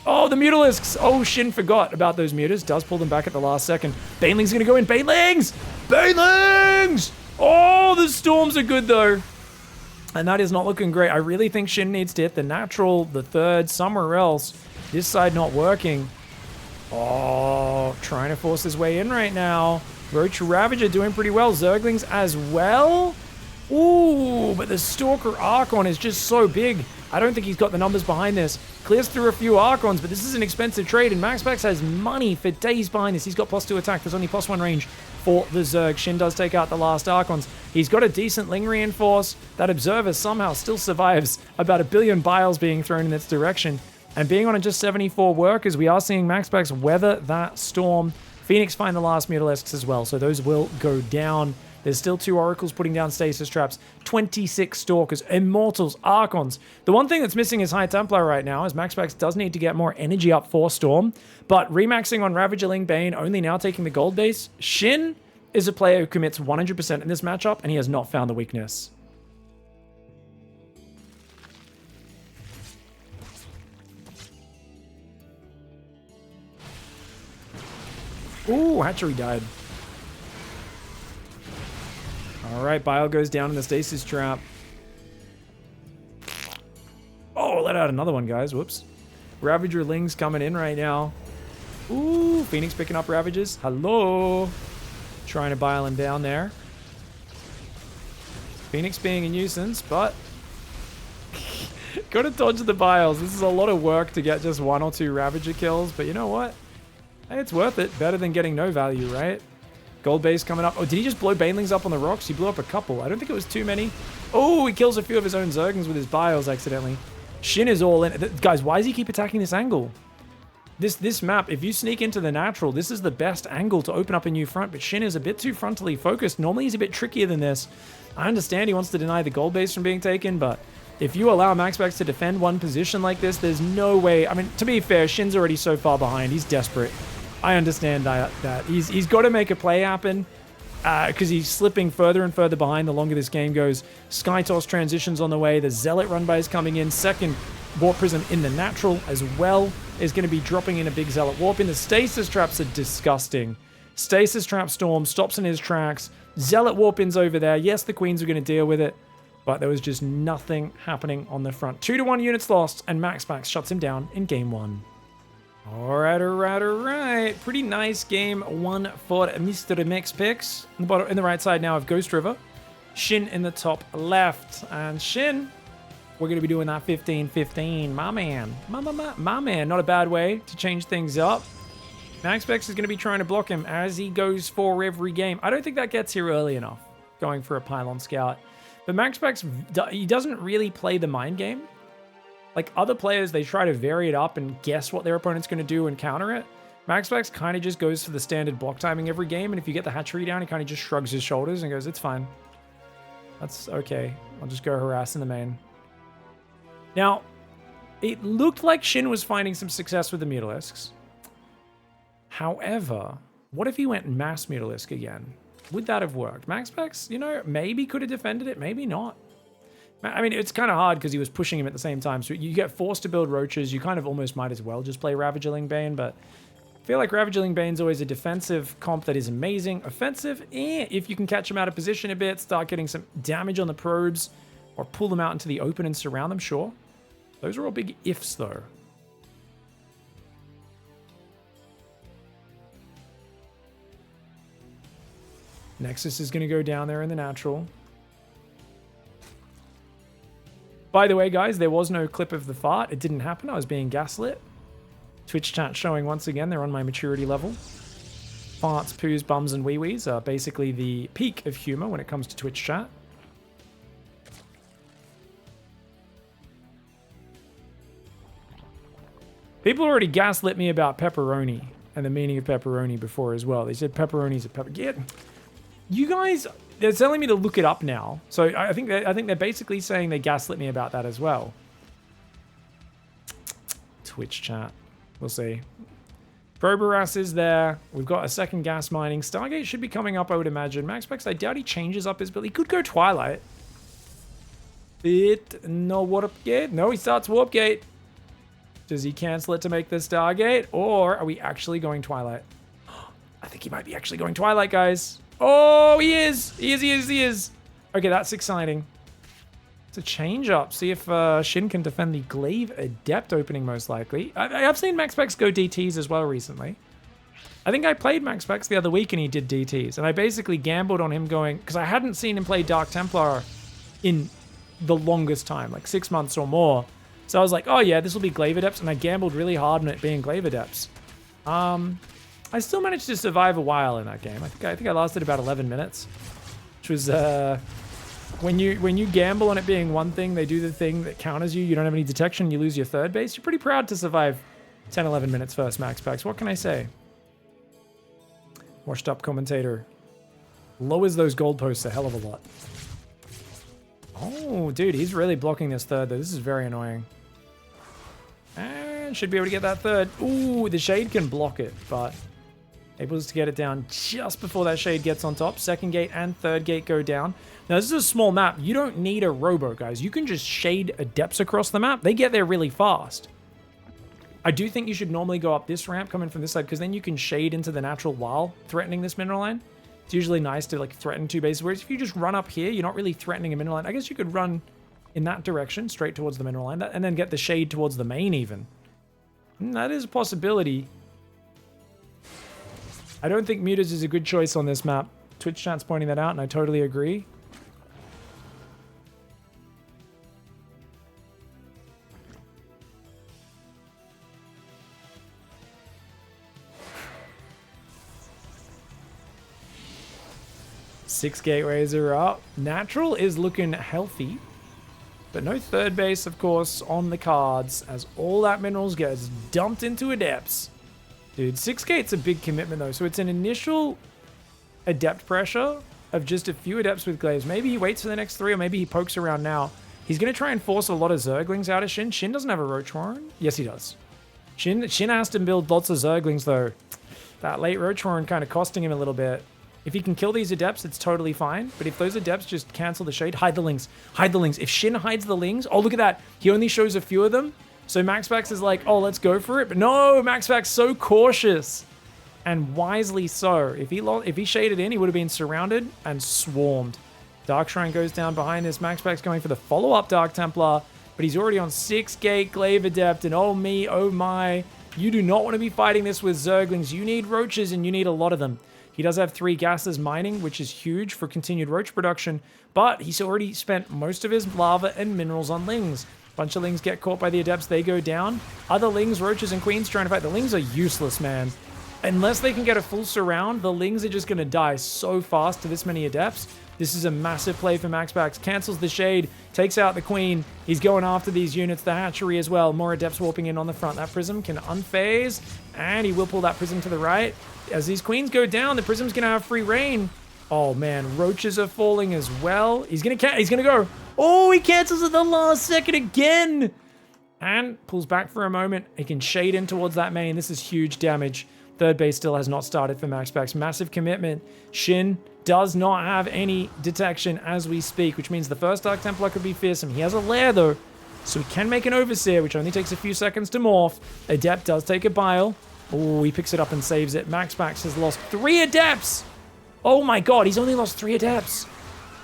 Oh, the Mutalisks. Oh, Shin forgot about those Mutas. Does pull them back at the last second. Baneling's going to go in. Banelings! Banelings! Oh, the Storms are good, though. And that is not looking great. I really think Shin needs to hit the natural, the 3rd, somewhere else. This side not working. Oh, trying to force his way in right now. Roach Ravager doing pretty well. Zerglings as well. Ooh, but the Stalker Archon is just so big. I don't think he's got the numbers behind this. Clears through a few Archons, but this is an expensive trade, and MaxPax has money for days behind this. He's got +2 attack. There's only +1 range for the Zerg. Shin does take out the last Archons. He's got a decent Ling reinforce. That Observer somehow still survives about 1 billion biles being thrown in its direction. And being on just 74 workers, we are seeing MaxPax weather that storm. Phoenix find the last Mutalisks as well, so those will go down. There's still 2 Oracles putting down stasis traps, 26 Stalkers, Immortals, Archons. The one thing that's missing is High Templar right now, as MaxPax does need to get more energy up for Storm, but remaxing on Ravager Ling Bane, only now taking the gold base. Shin is a player who commits 100% in this matchup, and he has not found the weakness. Ooh, Hatchery died. All right, Bile goes down in the stasis trap. Oh, let out another one, guys. Whoops. Ravager Ling's coming in right now. Ooh, Phoenix picking up Ravagers. Hello. Trying to Bile him down there. Phoenix being a nuisance, but gotta dodge the Biles. This is a lot of work to get just 1 or 2 Ravager kills, but you know what? Hey, it's worth it. Better than getting no value, right? Gold base coming up. Oh, did he just blow Banelings up on the rocks? He blew up a couple. I don't think it was too many. Oh, he kills a few of his own Zergans with his Biles accidentally. Shin is all in. Guys, why does he keep attacking this angle? This map, if you sneak into the natural, this is the best angle to open up a new front, but Shin is a bit too frontally focused. Normally he's a bit trickier than this. I understand he wants to deny the gold base from being taken, but if you allow MaxPax to defend one position like this, there's no way. I mean, to be fair, Shin's already so far behind. He's desperate. I understand that. He's got to make a play happen because he's slipping further and further behind the longer this game goes. Skytoss transitions on the way. The Zealot run by is coming in. Second Warp Prism in the natural as well is going to be dropping in a big Zealot Warp in. The Stasis Traps are disgusting. Stasis Trap Storm stops in his tracks. Zealot Warp-ins over there. Yes, the Queens were going to deal with it, but there was just nothing happening on the front. 2-1 units lost, and MaxPax shuts him down in game 1. All right. Pretty nice game 1 for Mr. MaxPax. In the right side now of Ghost River. Shin in the top left. And Shin, we're going to be doing that 15-15. My man. My man. Not a bad way to change things up. MaxPax is going to be trying to block him as he goes for every game. I don't think that gets here early enough, going for a Pylon Scout. But MaxPax, he doesn't really play the mind game. Like other players, they try to vary it up and guess what their opponent's going to do and counter it. MaxPax kind of just goes for the standard block timing every game, and if you get the hatchery down, he kind of just shrugs his shoulders and goes, it's fine. That's okay. I'll just go harass in the main. Now, it looked like Shin was finding some success with the Mutalisks. However, what if he went Mass Mutalisk again? Would that have worked? MaxPax, you know, maybe could have defended it, maybe not. I mean, it's kind of hard because he was pushing him at the same time. So you get forced to build Roaches. You kind of almost might as well just play Ravagerling Bane, but I feel like Ravagerling Bane's always a defensive comp that is amazing. Offensive, if you can catch him out of position a bit, start getting some damage on the probes, or pull them out into the open and surround them, sure. Those are all big ifs, though. Nexus is going to go down there in the natural. By the way, guys, there was no clip of the fart. It didn't happen. I was being gaslit. Twitch chat showing once again they're on my maturity level. Farts, poos, bums, and wee-wees are basically the peak of humor when it comes to Twitch chat. People already gaslit me about pepperoni and the meaning of pepperoni before as well. They said pepperoni's a pepper. Yeah. You guys, they're telling me to look it up now. So I think they're basically saying they gaslit me about that as well. Twitch chat. We'll see. Proboras is there. We've got a second gas mining. Stargate should be coming up, I would imagine. MaxPax, I doubt he changes up his build. He could go Twilight. No Warp Gate. No, he starts Warp Gate. Does he cancel it to make the Stargate? Or are we actually going Twilight? I think he might be actually going Twilight, guys. Oh, he is. He is. Okay, that's exciting. It's a change up. See if Shin can defend the Glaive Adept opening, most likely. I have seen MaxPax go DTs as well recently. I think I played MaxPax the other week and he did DTs. And I basically gambled on him going, because I hadn't seen him play Dark Templar in the longest time, like 6 months or more. So I was like, oh yeah, this will be Glaive Adepts. And I gambled really hard on it being Glaive Adepts. I still managed to survive a while in that game. I think I lasted about 11 minutes, which was when you gamble on it being one thing, they do the thing that counters you. You don't have any detection. You lose your third base. You're pretty proud to survive 10, 11 minutes first, MaxPax. What can I say? Washed up commentator lowers those goalposts a hell of a lot. Oh, dude, he's really blocking this third though. This is very annoying. And should be able to get that third. Ooh, the shade can block it, but able to get it down just before that shade gets on top. Second gate and third gate go down. Now, this is a small map. You don't need a robo, guys. You can just shade adepts across the map. They get there really fast. I do think you should normally go up this ramp coming from this side because then you can shade into the natural while threatening this mineral line It's usually nice to like threaten 2 bases, whereas if you just run up here, you're not really threatening a mineral line. I guess you could run in that direction, straight towards the mineral line, and then get the shade towards the main even. That is a possibility. I don't think Mutas is a good choice on this map. Twitch chat's pointing that out, and I totally agree. Six gateways are up. Natural is looking healthy, but no third base, of course, on the cards as all that minerals gets dumped into Adepts. Dude, 6 gate's a big commitment, though, so it's an initial Adept pressure of just a few Adepts with Glaives. Maybe he waits for the next 3, or maybe he pokes around now. He's going to try and force a lot of Zerglings out of Shin. Shin doesn't have a Roach Warren. Yes, he does. Shin has to build lots of Zerglings, though. That late Roach Warren kind of costing him a little bit. If he can kill these Adepts, it's totally fine. But if those Adepts just cancel the shade, hide the Lings. Hide the Lings. If Shin hides the Lings, oh, look at that. He only shows a few of them. So MaxPax is like, oh, let's go for it. But no, MaxPax so cautious. And wisely so. If he shaded in, he would have been surrounded and swarmed. Dark Shrine goes down behind this. MaxPax going for the follow-up Dark Templar. But he's already on 6-gate Glaive Adept. And oh me, oh my. You do not want to be fighting this with Zerglings. You need Roaches, and you need a lot of them. He does have 3 gases mining, which is huge for continued Roach production, but he's already spent most of his lava and minerals on Lings. Bunch of Lings get caught by the Adepts, they go down. Other Lings, Roaches, and Queens trying to fight. The Lings are useless, man. Unless they can get a full surround, the Lings are just going to die so fast to this many Adepts. This is a massive play for MaxPax. Cancels the shade, takes out the Queen. He's going after these units, the hatchery as well. More Adepts warping in on the front. That Prism can unphase, and he will pull that Prism to the right. As these Queens go down, the Prism's going to have free reign. Oh, man. Roaches are falling as well. He's going to go. Oh, he cancels at the last second again. And pulls back for a moment. He can shade in towards that main. This is huge damage. Third base still has not started for MaxPax. Massive commitment. Shin does not have any detection as we speak, which means the first Dark Templar could be fearsome. He has a lair, though, so he can make an Overseer, which only takes a few seconds to morph. Adept does take a Bile. Oh, he picks it up and saves it. MaxPax has lost 3 Adepts. Oh my god, he's only lost 3 Adepts.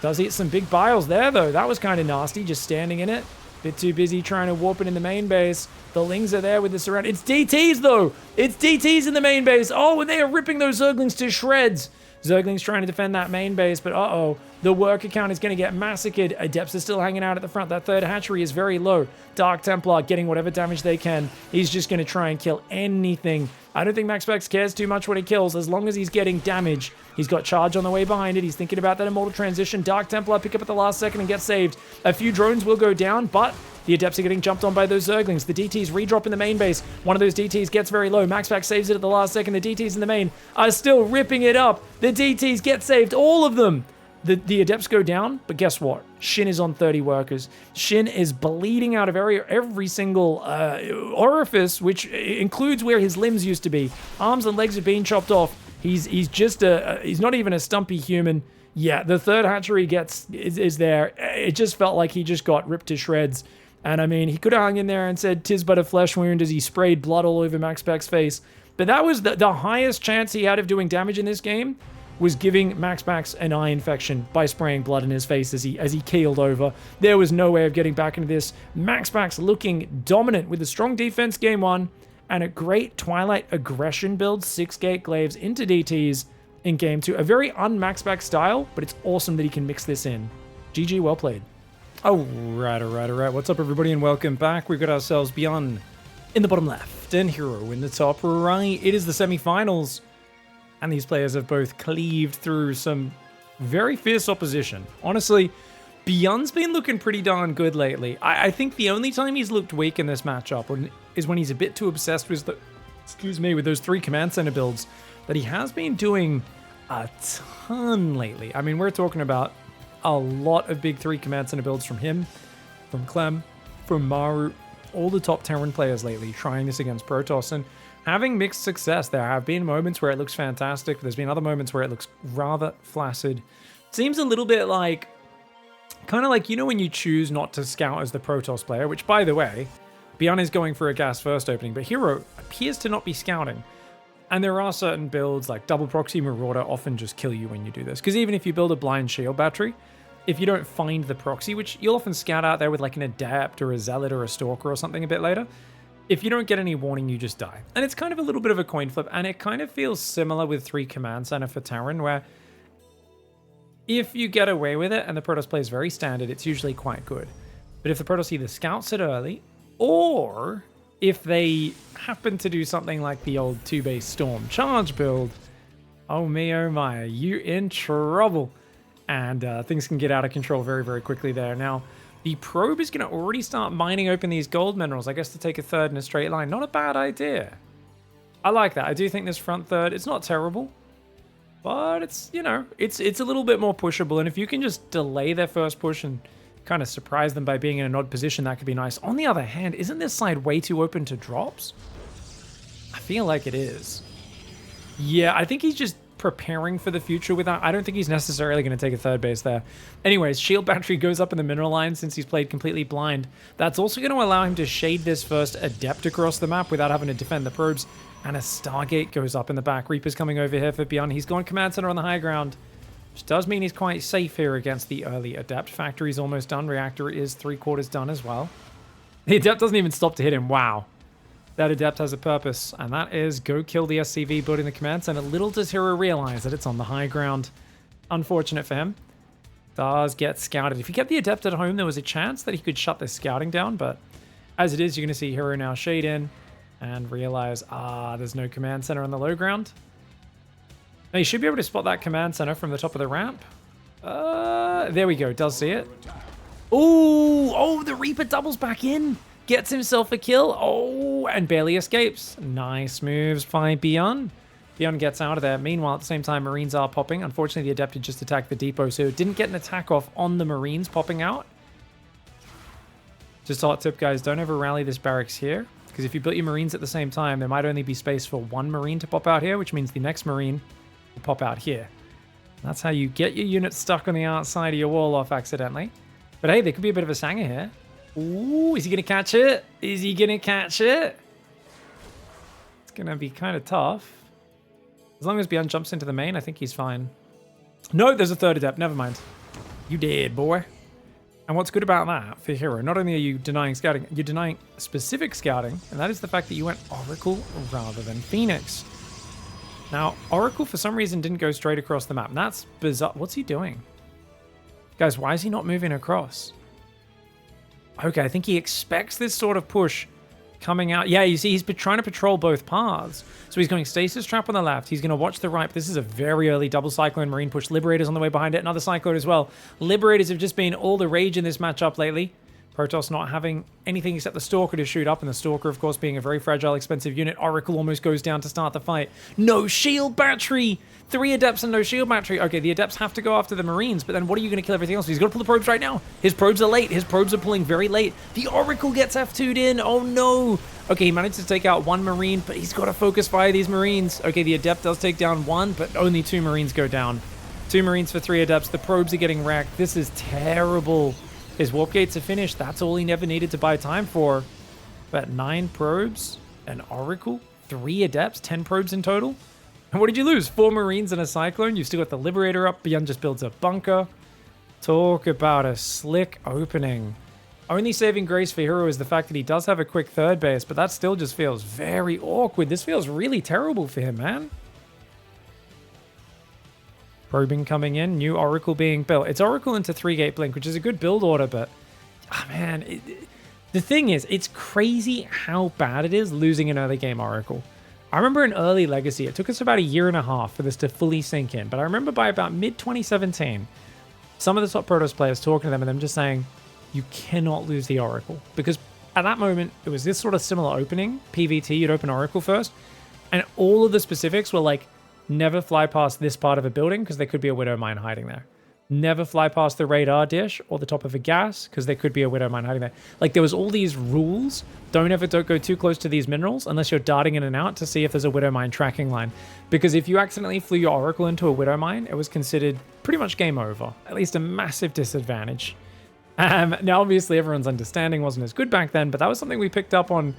Does hit some big Biles there, though. That was kind of nasty, just standing in it. Bit too busy trying to warp it in the main base. The Lings are there with the surround. It's DTs, though. It's DTs in the main base. Oh, and they are ripping those Zerglings to shreds. Zerglings trying to defend that main base, but uh-oh. The worker count is going to get massacred. Adepts are still hanging out at the front. That third hatchery is very low. Dark Templar getting whatever damage they can. He's just going to try and kill anything. I don't think MaxPax cares too much what he kills as long as he's getting damage. He's got charge on the way behind it. He's thinking about that immortal transition. Dark Templar pick up at the last second and get saved. A few drones will go down, but the Adepts are getting jumped on by those Zerglings. The DTs redrop in the main base. One of those DTs gets very low. MaxPax saves it at the last second. The DTs in the main are still ripping it up. The DTs get saved, all of them. The Adepts go down, but guess what? Shin is on 30 workers. Shin is bleeding out of every single orifice, which includes where his limbs used to be. Arms and legs are being chopped off. He's just he's not even a stumpy human. Yeah, the third hatchery is there. It just felt like he just got ripped to shreds. And I mean, he could have hung in there and said, "'Tis but a flesh wound," as he sprayed blood all over MaxPax's face. But that was the highest chance he had of doing damage in this game, was giving MaxPax an eye infection by spraying blood in his face as he keeled over. There was no way of getting back into this. MaxPax looking dominant with a strong defense game 1 and a great Twilight aggression build, 6-gate Glaives into DTs in game 2. A very un-MaxPax style, but it's awesome that he can mix this in. GG, well played. Alright. What's up, everybody, and welcome back. We've got ourselves BYUN in the bottom left and Hero in the top right. It is the semifinals, and these players have both cleaved through some very fierce opposition. Honestly, BYUN's been looking pretty darn good lately. I think the only time he's looked weak in this matchup is when he's a bit too obsessed with with those 3 command center builds that he has been doing a ton lately. I mean, we're talking about a lot of big 3 command center builds from him, from Clem, from Maru, all the top Terran players lately trying this against Protoss and having mixed success. There have been moments where it looks fantastic, but there's been other moments where it looks rather flaccid. Seems a little bit like, kind of like, you know, when you choose not to scout as the Protoss player, which, by the way, BYUN is going for a gas first opening, but Hero appears to not be scouting. And there are certain builds, like double proxy Marauder, often just kill you when you do this. Because even if you build a blind shield battery, if you don't find the proxy, which you'll often scout out there with like an Adept or a Zealot or a Stalker or something a bit later, if you don't get any warning, you just die. And it's kind of a little bit of a coin flip, and it kind of feels similar with 3 Command Center for Terran, where if you get away with it and the Protoss plays very standard, it's usually quite good. But if the Protoss either scouts it early, or if they happen to do something like the old 2-base Storm Charge build, oh me, oh my, you in trouble. And things can get out of control very, very quickly there. Now, the probe is going to already start mining open these gold minerals, I guess, to take a third in a straight line. Not a bad idea. I like that. I do think this front third, it's not terrible, but it's, you know, it's a little bit more pushable. And if you can just delay their first push and kind of surprise them by being in an odd position, that could be nice. On the other hand, isn't this side way too open to drops? I feel like it is. Yeah, I think he's just preparing for the future with that. I don't think he's necessarily going to take a third base there. Anyways, shield battery goes up in the mineral line since he's played completely blind. That's also going to allow him to shade this first Adept across the map without having to defend the probes. And a Stargate goes up in the back. Reaper's coming over here for BYUN. He's gone Command Center on the high ground, which does mean he's quite safe here against the early Adept. Factory's almost done. Reactor is 3/4 done as well. The Adept doesn't even stop to hit him. Wow. That Adept has a purpose, and that is go kill the SCV building the Command Center. Little does Hero realize that it's on the high ground. Unfortunate for him. Does get scouted. If he kept the Adept at home, there was a chance that he could shut this scouting down, but as it is, you're going to see Hero now shade in and realize, there's no Command Center on the low ground. Now, you should be able to spot that Command Center from the top of the ramp. There we go. Does see it. Ooh, oh, the Reaper doubles back in. Gets himself a kill. Oh, and barely escapes. Nice moves by BYUN. BYUN gets out of there. Meanwhile, at the same time, Marines are popping. Unfortunately, the Adept had just attacked the depot, so it didn't get an attack off on the Marines popping out. Just a hot tip, guys. Don't ever rally this barracks here, because if you built your Marines at the same time, there might only be space for one Marine to pop out here, which means the next Marine will pop out here. That's how you get your units stuck on the outside of your wall off accidentally. But hey, there could be a bit of a Sanger here. Ooh, is he going to catch it? Is he going to catch it? It's going to be kind of tough. As long as BYUN jumps into the main, I think he's fine. No, there's a third Adept. Never mind. You dead, boy. And what's good about that for Hero, not only are you denying scouting, you're denying specific scouting, and that is the fact that you went Oracle rather than Phoenix. Now, Oracle, for some reason, didn't go straight across the map. And that's bizarre. What's he doing? Guys, why is he not moving across? Okay, I think he expects this sort of push coming out. Yeah, you see, he's been trying to patrol both paths. So he's going Stasis Trap on the left. He's going to watch the right. But this is a very early double Cyclone Marine push. Liberators on the way behind it. Another Cyclone as well. Liberators have just been all the rage in this matchup lately. Protoss not having anything except the Stalker to shoot up, and the Stalker, of course, being a very fragile, expensive unit. Oracle almost goes down to start the fight. No shield battery! 3 Adepts and no shield battery. Okay, the Adepts have to go after the Marines, but then what are you going to kill everything else? He's got to pull the probes right now. His probes are late. His probes are pulling very late. The Oracle gets F2'd in. Oh, no. Okay, he managed to take out 1 Marine, but he's got to focus fire these Marines. Okay, the Adept does take down 1, but only 2 Marines go down. 2 Marines for 3 Adepts. The probes are getting wrecked. This is terrible. His warp gates are finished. That's all he never needed to buy time for. But 9 probes, an Oracle, 3 Adepts, 10 probes in total. And what did you lose? 4 Marines and a Cyclone. You've still got the Liberator up. BYUN just builds a bunker. Talk about a slick opening. Only saving grace for Hero is the fact that he does have a quick third base, but that still just feels very awkward. This feels really terrible for him, man. Probing coming in, new Oracle being built. It's Oracle into 3-gate Blink, which is a good build order, but man, the thing is, it's crazy how bad it is losing an early game Oracle. I remember in early Legacy, it took us about 1.5 years for this to fully sink in, but I remember by about mid-2017, some of the top Protoss players talking to them and them just saying, you cannot lose the Oracle. Because at that moment, it was this sort of similar opening, PVT, you'd open Oracle first, and all of the specifics were like, never fly past this part of a building because there could be a Widow Mine hiding there. Never fly past the radar dish or the top of a gas because there could be a Widow Mine hiding there. Like, there was all these rules. Don't go too close to these minerals unless you're darting in and out to see if there's a Widow Mine tracking line. Because if you accidentally flew your Oracle into a Widow Mine, it was considered pretty much game over. At least a massive disadvantage. Now, obviously, everyone's understanding wasn't as good back then, but that was something we picked up on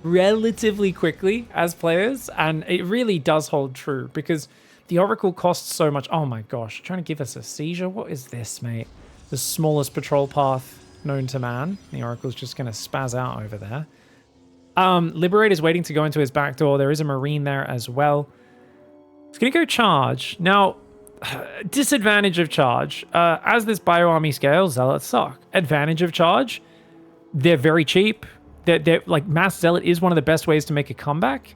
relatively quickly as players, and it really does hold true because the Oracle costs so much. Oh my gosh, trying to give us a seizure? What is this, mate? The smallest patrol path known to man. The Oracle's just going to spaz out over there. Liberator's waiting to go into his back door. There is a Marine there as well. He's going to go charge. Now, disadvantage of charge. As this bio army scales, Zealots suck. Advantage of charge, they're very cheap. They're like, Mass Zealot is one of the best ways to make a comeback.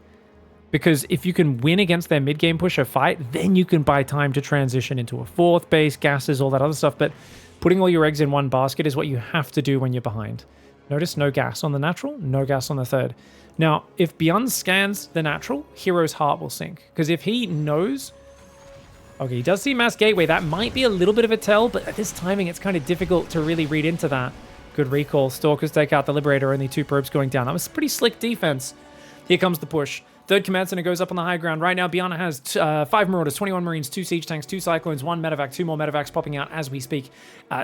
Because if you can win against their mid-game push or fight, then you can buy time to transition into a fourth base, gases, all that other stuff. But putting all your eggs in one basket is what you have to do when you're behind. Notice no gas on the natural, no gas on the third. Now, if BYUN scans the natural, Hero's heart will sink. Because if he knows... Okay, he does see Mass Gateway. That might be a little bit of a tell, but at this timing, it's kind of difficult to really read into that. Good recall. Stalkers take out the Liberator, only 2 probes going down. That was pretty slick defense. Here comes the push. Third command center goes up on the high ground. Right now, BYUN has 5 Marauders, 21 Marines, 2 Siege Tanks, 2 Cyclones, 1 Medevac, 2 more Medevacs popping out as we speak.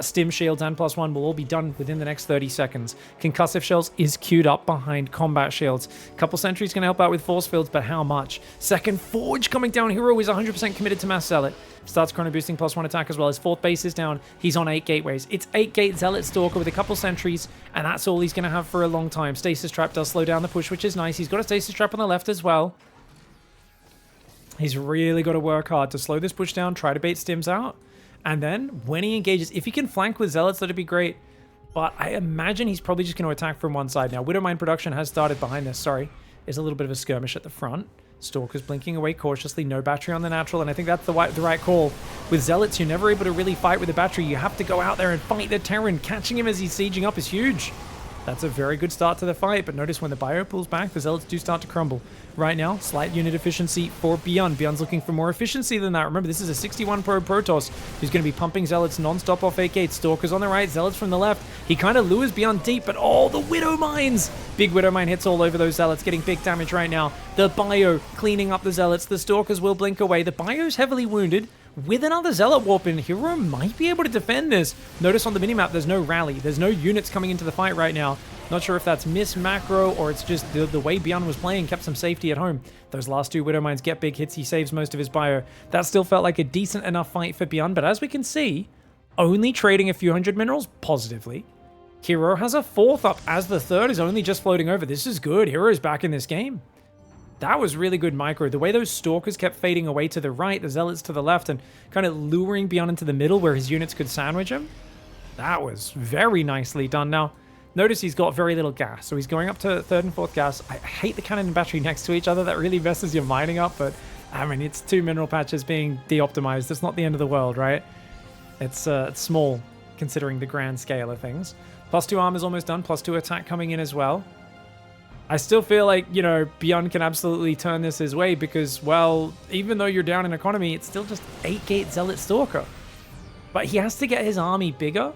Stim Shields and +1 will all be done within the next 30 seconds. Concussive Shells is queued up behind Combat Shields. Couple Sentries can help out with Force Fields, but how much? Second Forge coming down. Hero is 100% committed to Mass Zealot. Starts chrono boosting +1 attack as well. His 4th base is down. He's on 8 gateways. It's 8 gate Zealot Stalker with a couple sentries, and that's all he's going to have for a long time. Stasis Trap does slow down the push, which is nice. He's got a Stasis Trap on the left as well. He's really got to work hard to slow this push down, try to bait stims out, and then when he engages, if he can flank with Zealots, that'd be great. But I imagine he's probably just going to attack from one side. Now, Widowmine production has started behind this. Sorry, there's a little bit of a skirmish at the front. Stalker's blinking away cautiously, no battery on the natural, and I think that's the right call. With Zealots, you're never able to really fight with a battery. You have to go out there and fight the Terran. Catching him as he's sieging up is huge. That's a very good start to the fight, but notice when the bio pulls back, the Zealots do start to crumble. Right now, slight unit efficiency for BYUN. BYUN's looking for more efficiency than that. Remember, this is a 61 probe Protoss who's going to be pumping Zealots non-stop off 8 gates. Stalkers on the right, Zealots from the left. He kind of lures BYUN deep, but the Widow Mines! Big Widow Mine hits all over those Zealots, getting big damage right now. The bio cleaning up the Zealots. The Stalkers will blink away. The bio's heavily wounded. With another Zealot warp in, Hero might be able to defend this. Notice on the minimap, there's no rally. There's no units coming into the fight right now. Not sure if that's miss macro or it's just the way BYUN was playing kept some safety at home. Those last 2 Widow Mines get big hits. He saves most of his bio. That still felt like a decent enough fight for BYUN, but as we can see, only trading a few hundred minerals positively. Hero has a 4th up as the 3rd is only just floating over. This is good. Hero's back in this game. That was really good micro. The way those Stalkers kept fading away to the right, the Zealots to the left, and kind of luring BYUN into the middle where his units could sandwich him. That was very nicely done. Now, notice he's got very little gas, so he's going up to 3rd and 4th gas. I hate the cannon and battery next to each other. That really messes your mining up, but I mean, it's 2 mineral patches being de-optimized. That's not the end of the world, right? It's small considering the grand scale of things. +2 armor's almost done, +2 attack coming in as well. I still feel like, you know, BYUN can absolutely turn this his way because, well, even though you're down in economy, it's still just 8-gate Zealot Stalker. But he has to get his army bigger.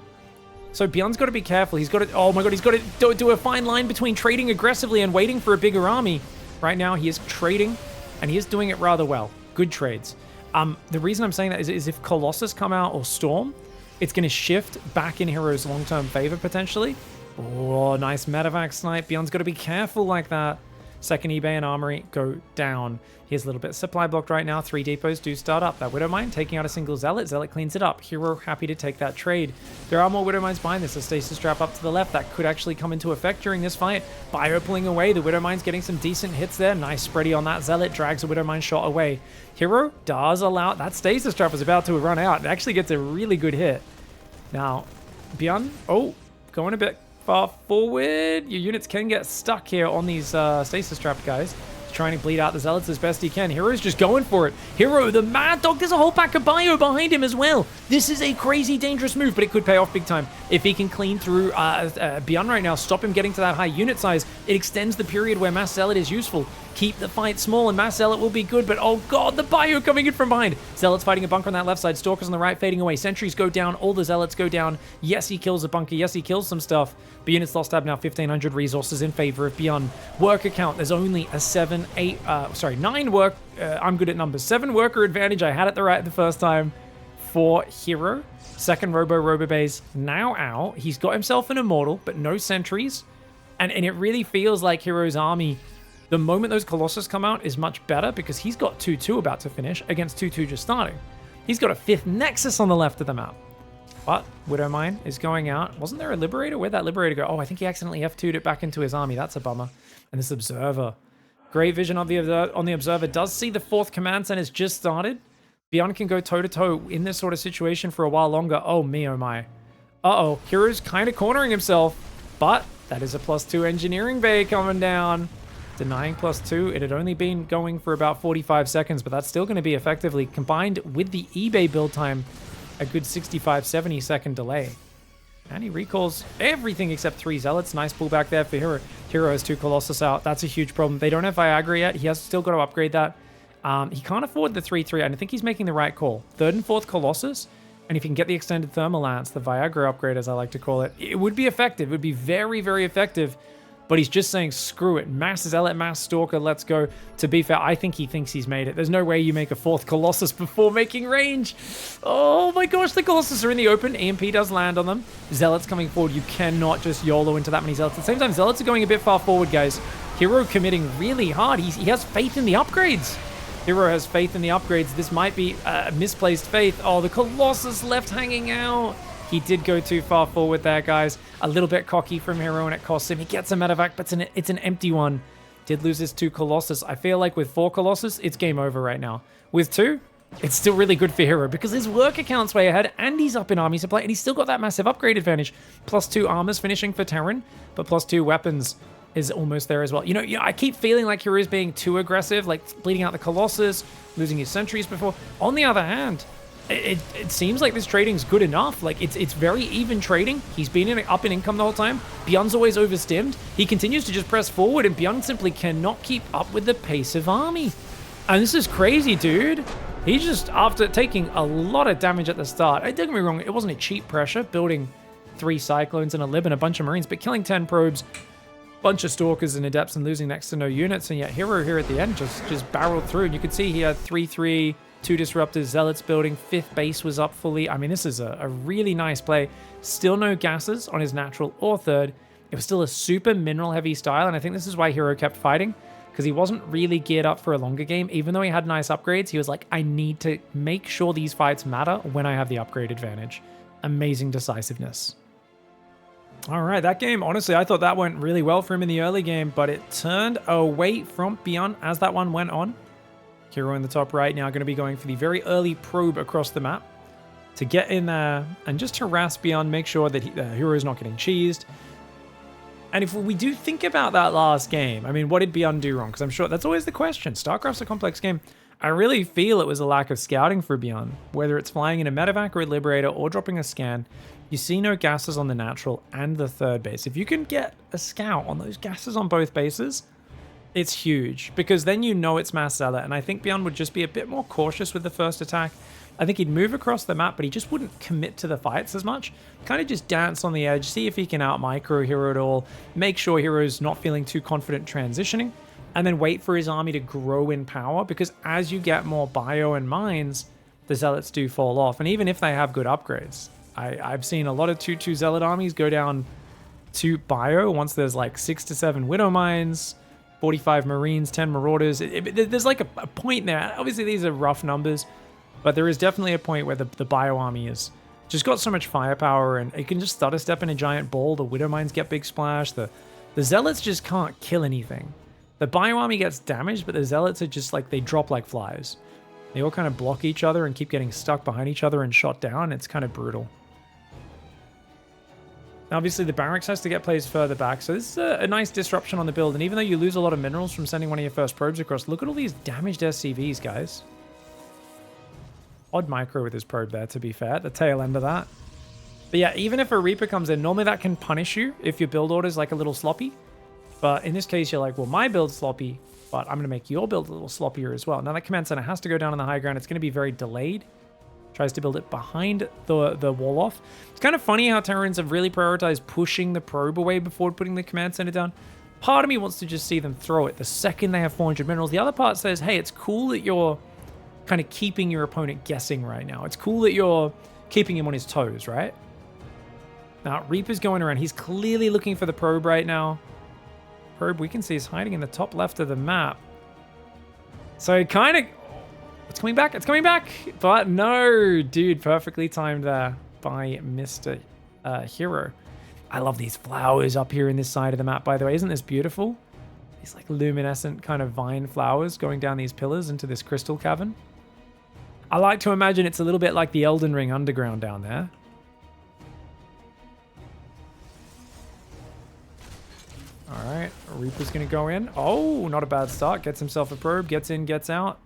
So BYUN's got to be careful. He's got to, oh my god, he's got to do a fine line between trading aggressively and waiting for a bigger army. Right now, he is trading, and he is doing it rather well. Good trades. The reason I'm saying that is if Colossus come out or Storm, it's going to shift back in Hero's long-term favor, potentially. Oh, nice medevac snipe. BYUN's got to be careful like that. Second eBay and Armory go down. Here's a little bit of supply blocked right now. 3 depots do start up. That Widow Mine taking out a single Zealot. Zealot cleans it up. Hero happy to take that trade. There are more Widow Mines behind this. A Stasis Trap up to the left. That could actually come into effect during this fight. Bio pulling away. The Widow Mine's getting some decent hits there. Nice spready on that Zealot. Drags a Widow Mine shot away. Hero does allow... That Stasis Trap is about to run out. It actually gets a really good hit. Now, BYUN... Oh, going a bit far forward. Your units can get stuck here on these Stasis Trap guys. He's trying to bleed out the Zealots as best he can. Hero's just going for it. Hero, the Mad Dog, there's a whole pack of bio behind him as well. This is a crazy dangerous move, but it could pay off big time. If he can clean through BYUN right now, stop him getting to that high unit size, it extends the period where Mass Zealot is useful. Keep the fight small and Mass Zealot will be good, but oh god, the bio coming in from behind. Zealots fighting a bunker on that left side. Stalkers on the right fading away. Sentries go down. All the Zealots go down. Yes, he kills a bunker. Yes, he kills some stuff. But units lost have now 1,500 resources in favor of BYUN. Worker count, there's only a 9 work. I'm good at numbers. 7 worker advantage. I had it the first time for Hero. Second Robo Bays now out. He's got himself an Immortal, but no sentries. And it really feels like Hero's army, the moment those Colossus come out, is much better because he's got 2-2 about to finish against 2-2 just starting. He's got a 5th Nexus on the left of the map. But Widowmine is going out. Wasn't there a Liberator? Where'd that Liberator go? Oh, I think he accidentally F2'd it back into his army. That's a bummer. And this Observer. Great vision on the Observer. Does see the 4th command center's just started. BYUN can go toe-to-toe in this sort of situation for a while longer. Oh me, oh my. Uh-oh. Hero's kind of cornering himself. But that is a +2 engineering bay coming down. Denying +2. It had only been going for about 45 seconds, but that's still going to be effectively, combined with the eBay build time, a good 65-70 second delay. And he recalls everything except 3 Zealots. Nice pullback there for Hero. Hero has 2 Colossus out. That's a huge problem. They don't have Viagra yet. He has still got to upgrade that. He can't afford the 3-3, and I think he's making the right call. 3rd and 4th Colossus, and if you can get the extended Thermal Lance, the Viagra upgrade as I like to call it, it would be effective. It would be very, very effective. But he's just saying, screw it. Mass Zealot, Mass Stalker, let's go. To be fair, I think he thinks he's made it. There's no way you make a 4th Colossus before making range. Oh my gosh, the Colossus are in the open. EMP does land on them. Zealots coming forward. You cannot just YOLO into that many Zealots. At the same time, Zealots are going a bit far forward, guys. Hero committing really hard. He has faith in the upgrades. Hero has faith in the upgrades. This might be misplaced faith. Oh, the Colossus left hanging out. He did go too far forward there, guys. A little bit cocky from Hero, and it costs him. He gets a medevac, but it's an empty one. Did lose his 2 Colossus. I feel like with 4 Colossus, it's game over right now. With 2, it's still really good for Hero because his work account's way ahead, and he's up in army supply, and he's still got that massive upgrade advantage. +2 armors finishing for Terran, but +2 weapons is almost there as well. You know, I keep feeling like Hero's being too aggressive, like bleeding out the Colossus, losing his sentries before. On the other hand, it seems like this trading's good enough. Like, it's very even trading. He's been up in income the whole time. BYUN's always overstimmed. He continues to just press forward, and BYUN simply cannot keep up with the pace of army. And this is crazy, dude. He just, after taking a lot of damage at the start, don't get me wrong, it wasn't a cheap pressure, building 3 Cyclones and a Lib and a bunch of Marines, but killing 10 probes, bunch of Stalkers and Adepts and losing next to no units, and yet Hero here at the end just barreled through, and you could see he had 3-3, 2 Disruptors, Zealots building, 5th base was up fully. I mean, this is a really nice play. Still no gases on his natural or 3rd. It was still a super mineral-heavy style, and I think this is why Hero kept fighting, because he wasn't really geared up for a longer game. Even though he had nice upgrades, he was like, I need to make sure these fights matter when I have the upgrade advantage. Amazing decisiveness. All right, that game, honestly, I thought that went really well for him in the early game, but it turned away from BYUN as that one went on. Hero in the top right now going to be going for the very early probe across the map to get in there and just harass BYUN, make sure that Hero is not getting cheesed. And if we do think about that last game, I mean, what did BYUN do wrong? Because I'm sure that's always the question. StarCraft's a complex game. I really feel it was a lack of scouting for BYUN, whether it's flying in a medevac or a Liberator or dropping a scan. You see no gases on the natural and the 3rd base. If you can get a scout on those gases on both bases, it's huge, because then you know it's Mass Zealot, and I think BYUN would just be a bit more cautious with the first attack. I think he'd move across the map, but he just wouldn't commit to the fights as much. Kind of just dance on the edge, see if he can out-micro Hero at all, make sure Hero's not feeling too confident transitioning, and then wait for his army to grow in power, because as you get more bio and mines, the Zealots do fall off, and even if they have good upgrades. I've seen a lot of 2-2 Zealot armies go down to bio once there's like 6 to 7 Widow Mines, 45 Marines, 10 Marauders. There's like a point there. Obviously, these are rough numbers, but there is definitely a point where the bio army is just got so much firepower, and it can just stutter step in a giant ball. The Widow Mines get big splash. The Zealots just can't kill anything. The bio army gets damaged, but the Zealots are just like, they drop like flies. They all kind of block each other and keep getting stuck behind each other and shot down. It's kind of brutal. Obviously, the barracks has to get placed further back, so this is a nice disruption on the build. And even though you lose a lot of minerals from sending one of your first probes across, look at all these damaged SCVs, guys. Odd micro with his probe there, to be fair, the tail end of that. But yeah, even if a Reaper comes in, normally that can punish you if your build order's like a little sloppy. But in this case, you're like, well, my build's sloppy, but I'm going to make your build a little sloppier as well. Now that command center has to go down on the high ground. It's going to be very delayed. Tries to build it behind the wall off. It's kind of funny how Terrans have really prioritized pushing the probe away before putting the command center down. Part of me wants to just see them throw it the second they have 400 minerals. The other part says, hey, it's cool that you're kind of keeping your opponent guessing right now. It's cool that you're keeping him on his toes, right? Now, Reaper's going around. He's clearly looking for the probe right now. probe we can see is hiding in the top left of the map. So kind of... It's coming back. It's coming back. But no, dude, perfectly timed there by Mr. Hero. I love these flowers up here in this side of the map, by the way. Isn't this beautiful? These like luminescent kind of vine flowers going down these pillars into this crystal cavern. I like to imagine it's a little bit like the Elden Ring underground down there. All right, Reaper's going to go in. Oh, not a bad start. Gets himself a probe, gets in, gets out.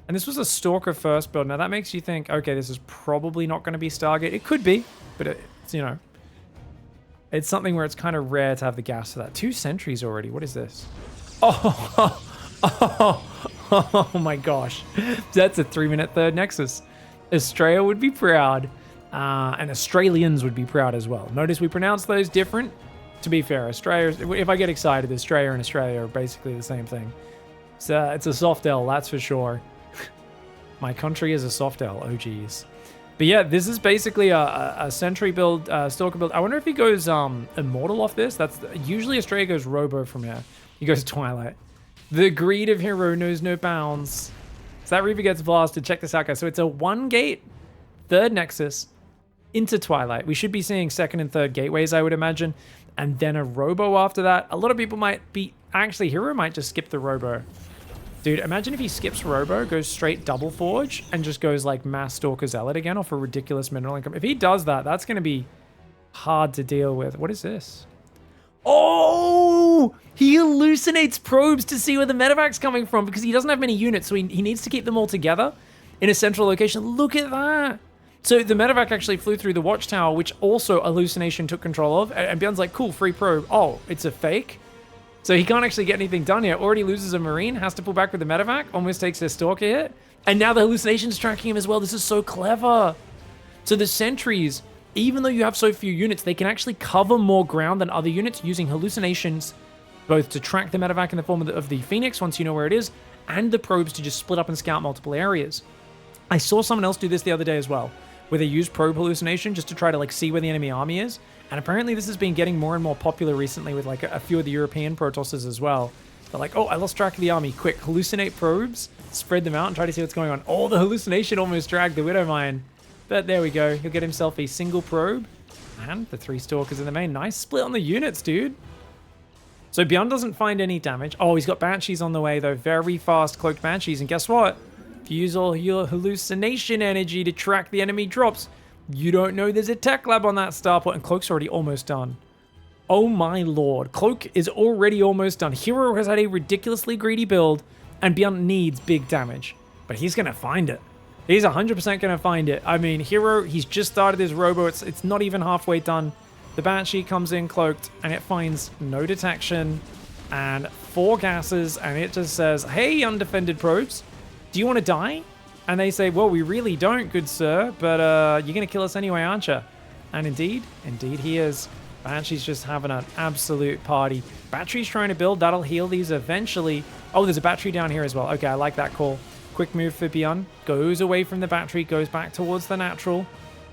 And this was a Stalker first build. Now that makes you think, okay, this is probably not going to be Stargate. It could be, but it's, you know, it's something where it's kind of rare to have the gas for that. 2 sentries already. What is this? Oh my gosh. That's a 3-minute third Nexus. Australia would be proud. And Australians would be proud as well. Notice we pronounce those different. To be fair, Australia, if I get excited, Australia and Australia are basically the same thing. So it's a soft L, that's for sure. My country is a soft L. Oh, geez. But yeah, this is basically a Sentry build, Stalker build. I wonder if he goes Immortal off this. That's usually Australia goes Robo from here. He goes Twilight. The greed of Hero knows no bounds. So that Reaper gets blasted. Check this out, guys. So it's a 1-gate, 3rd Nexus into Twilight. We should be seeing 2nd and 3rd gateways, I would imagine. And then a Robo after that. A lot of people might be... Actually, Hero might just skip the Robo. Dude, imagine if he skips Robo, goes straight Double Forge, and just goes like Mass Stalker Zealot again off a ridiculous mineral income. If he does that, that's going to be hard to deal with. What is this? Oh! He hallucinates probes to see where the medevac's coming from because he doesn't have many units, so he needs to keep them all together in a central location. Look at that! So the medevac actually flew through the watchtower, which also Hallucination took control of, and Bjorn's like, cool, free probe. Oh, it's a fake? So he can't actually get anything done here. Already loses a Marine, has to pull back with the medevac, almost takes a Stalker hit, and now the Hallucination's tracking him as well. This is so clever. So the sentries, even though you have so few units, they can actually cover more ground than other units using Hallucinations, both to track the medevac in the form of the Phoenix, once you know where it is, and the probes to just split up and scout multiple areas. I saw someone else do this the other day as well, where they use probe hallucination just to try to like see where the enemy army is. And apparently this has been getting more and more popular recently with like a few of the European Protosses as well. They're like, oh, I lost track of the army. Quick, hallucinate probes, spread them out and try to see what's going on. Oh, the hallucination almost dragged the Widowmine. But there we go. He'll get himself a single probe. And the 3 Stalkers in the main. Nice split on the units, dude. So Bjorn doesn't find any damage. Oh, he's got Banshees on the way though. Very fast cloaked Banshees. And guess what? If you use all your hallucination energy to track the enemy drops, you don't know there's a tech lab on that starport, and Cloak's already almost done. Oh my lord. Cloak is already almost done. Hero has had a ridiculously greedy build, and Bjorn needs big damage. But he's going to find it. He's 100% going to find it. I mean, Hero, he's just started his Robo. It's not even halfway done. The Banshee comes in cloaked, and it finds no detection, and 4 gases, and it just says, hey, undefended probes. Do you want to die? And they say, well, we really don't, good sir, but you're going to kill us anyway, aren't you? And indeed he is. Banshee's just having an absolute party. Battery's trying to build. That'll heal these eventually. Oh, there's a battery down here as well. Okay, I like that call. Quick move for Bjorn. Goes away from the battery, goes back towards the natural,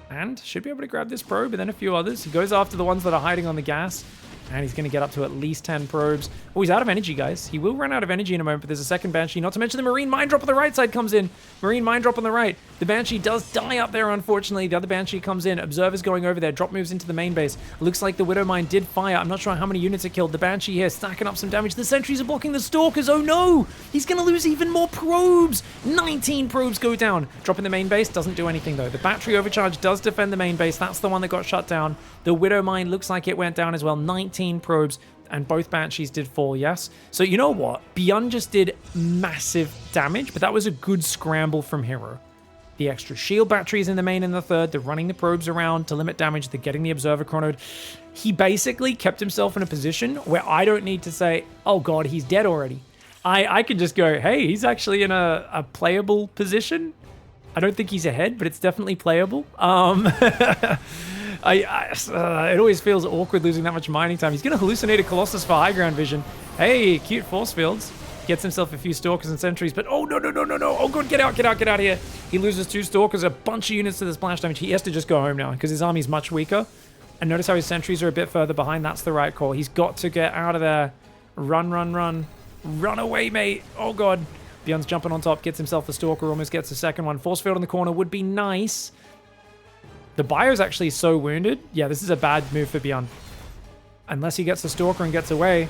and should be able to grab this probe and then a few others. He goes after the ones that are hiding on the gas. And he's going to get up to at least 10 probes. Oh, he's out of energy, guys. He will run out of energy in a moment, but there's a second Banshee. Not to mention the Marine Mine Drop on the right side comes in. Marine Mine Drop on the right. The Banshee does die up there, unfortunately. The other Banshee comes in. Observer's going over there. Drop moves into the main base. Looks like the Widow Mine did fire. I'm not sure how many units it killed. The Banshee here stacking up some damage. The sentries are blocking the Stalkers. Oh, no. He's going to lose even more probes. 19 probes go down. Drop in the main base. Doesn't do anything, though. The battery overcharge does defend the main base. That's the one that got shut down. The Widow Mine looks like it went down as well. 19 probes. And both Banshees did fall, yes. So you know what? Bjorn just did massive damage, but that was a good scramble from Hero. The extra shield batteries in the main and the third, they're running the probes around to limit damage, they're getting the Observer chronoed. He basically kept himself in a position where I don't need to say, oh god, he's dead already. I could just go, hey, he's actually in a playable position. I don't think he's ahead, but it's definitely playable. It always feels awkward losing that much mining time. He's going to hallucinate a Colossus for high ground vision. Hey, cute force fields. Gets himself a few Stalkers and Sentries, but oh, no. Oh, God, get out of here. He loses 2 Stalkers, a bunch of units to the splash damage. He has to just go home now because his army's much weaker. And notice how his Sentries are a bit further behind. That's the right call. He's got to get out of there Run, run, run. Run away, mate. Oh, God. BYUN's jumping on top, gets himself the Stalker, almost gets the second one. Force field in the corner would be nice. The Bio's actually so wounded. Yeah, this is a bad move for BYUN. Unless he gets the Stalker and gets away.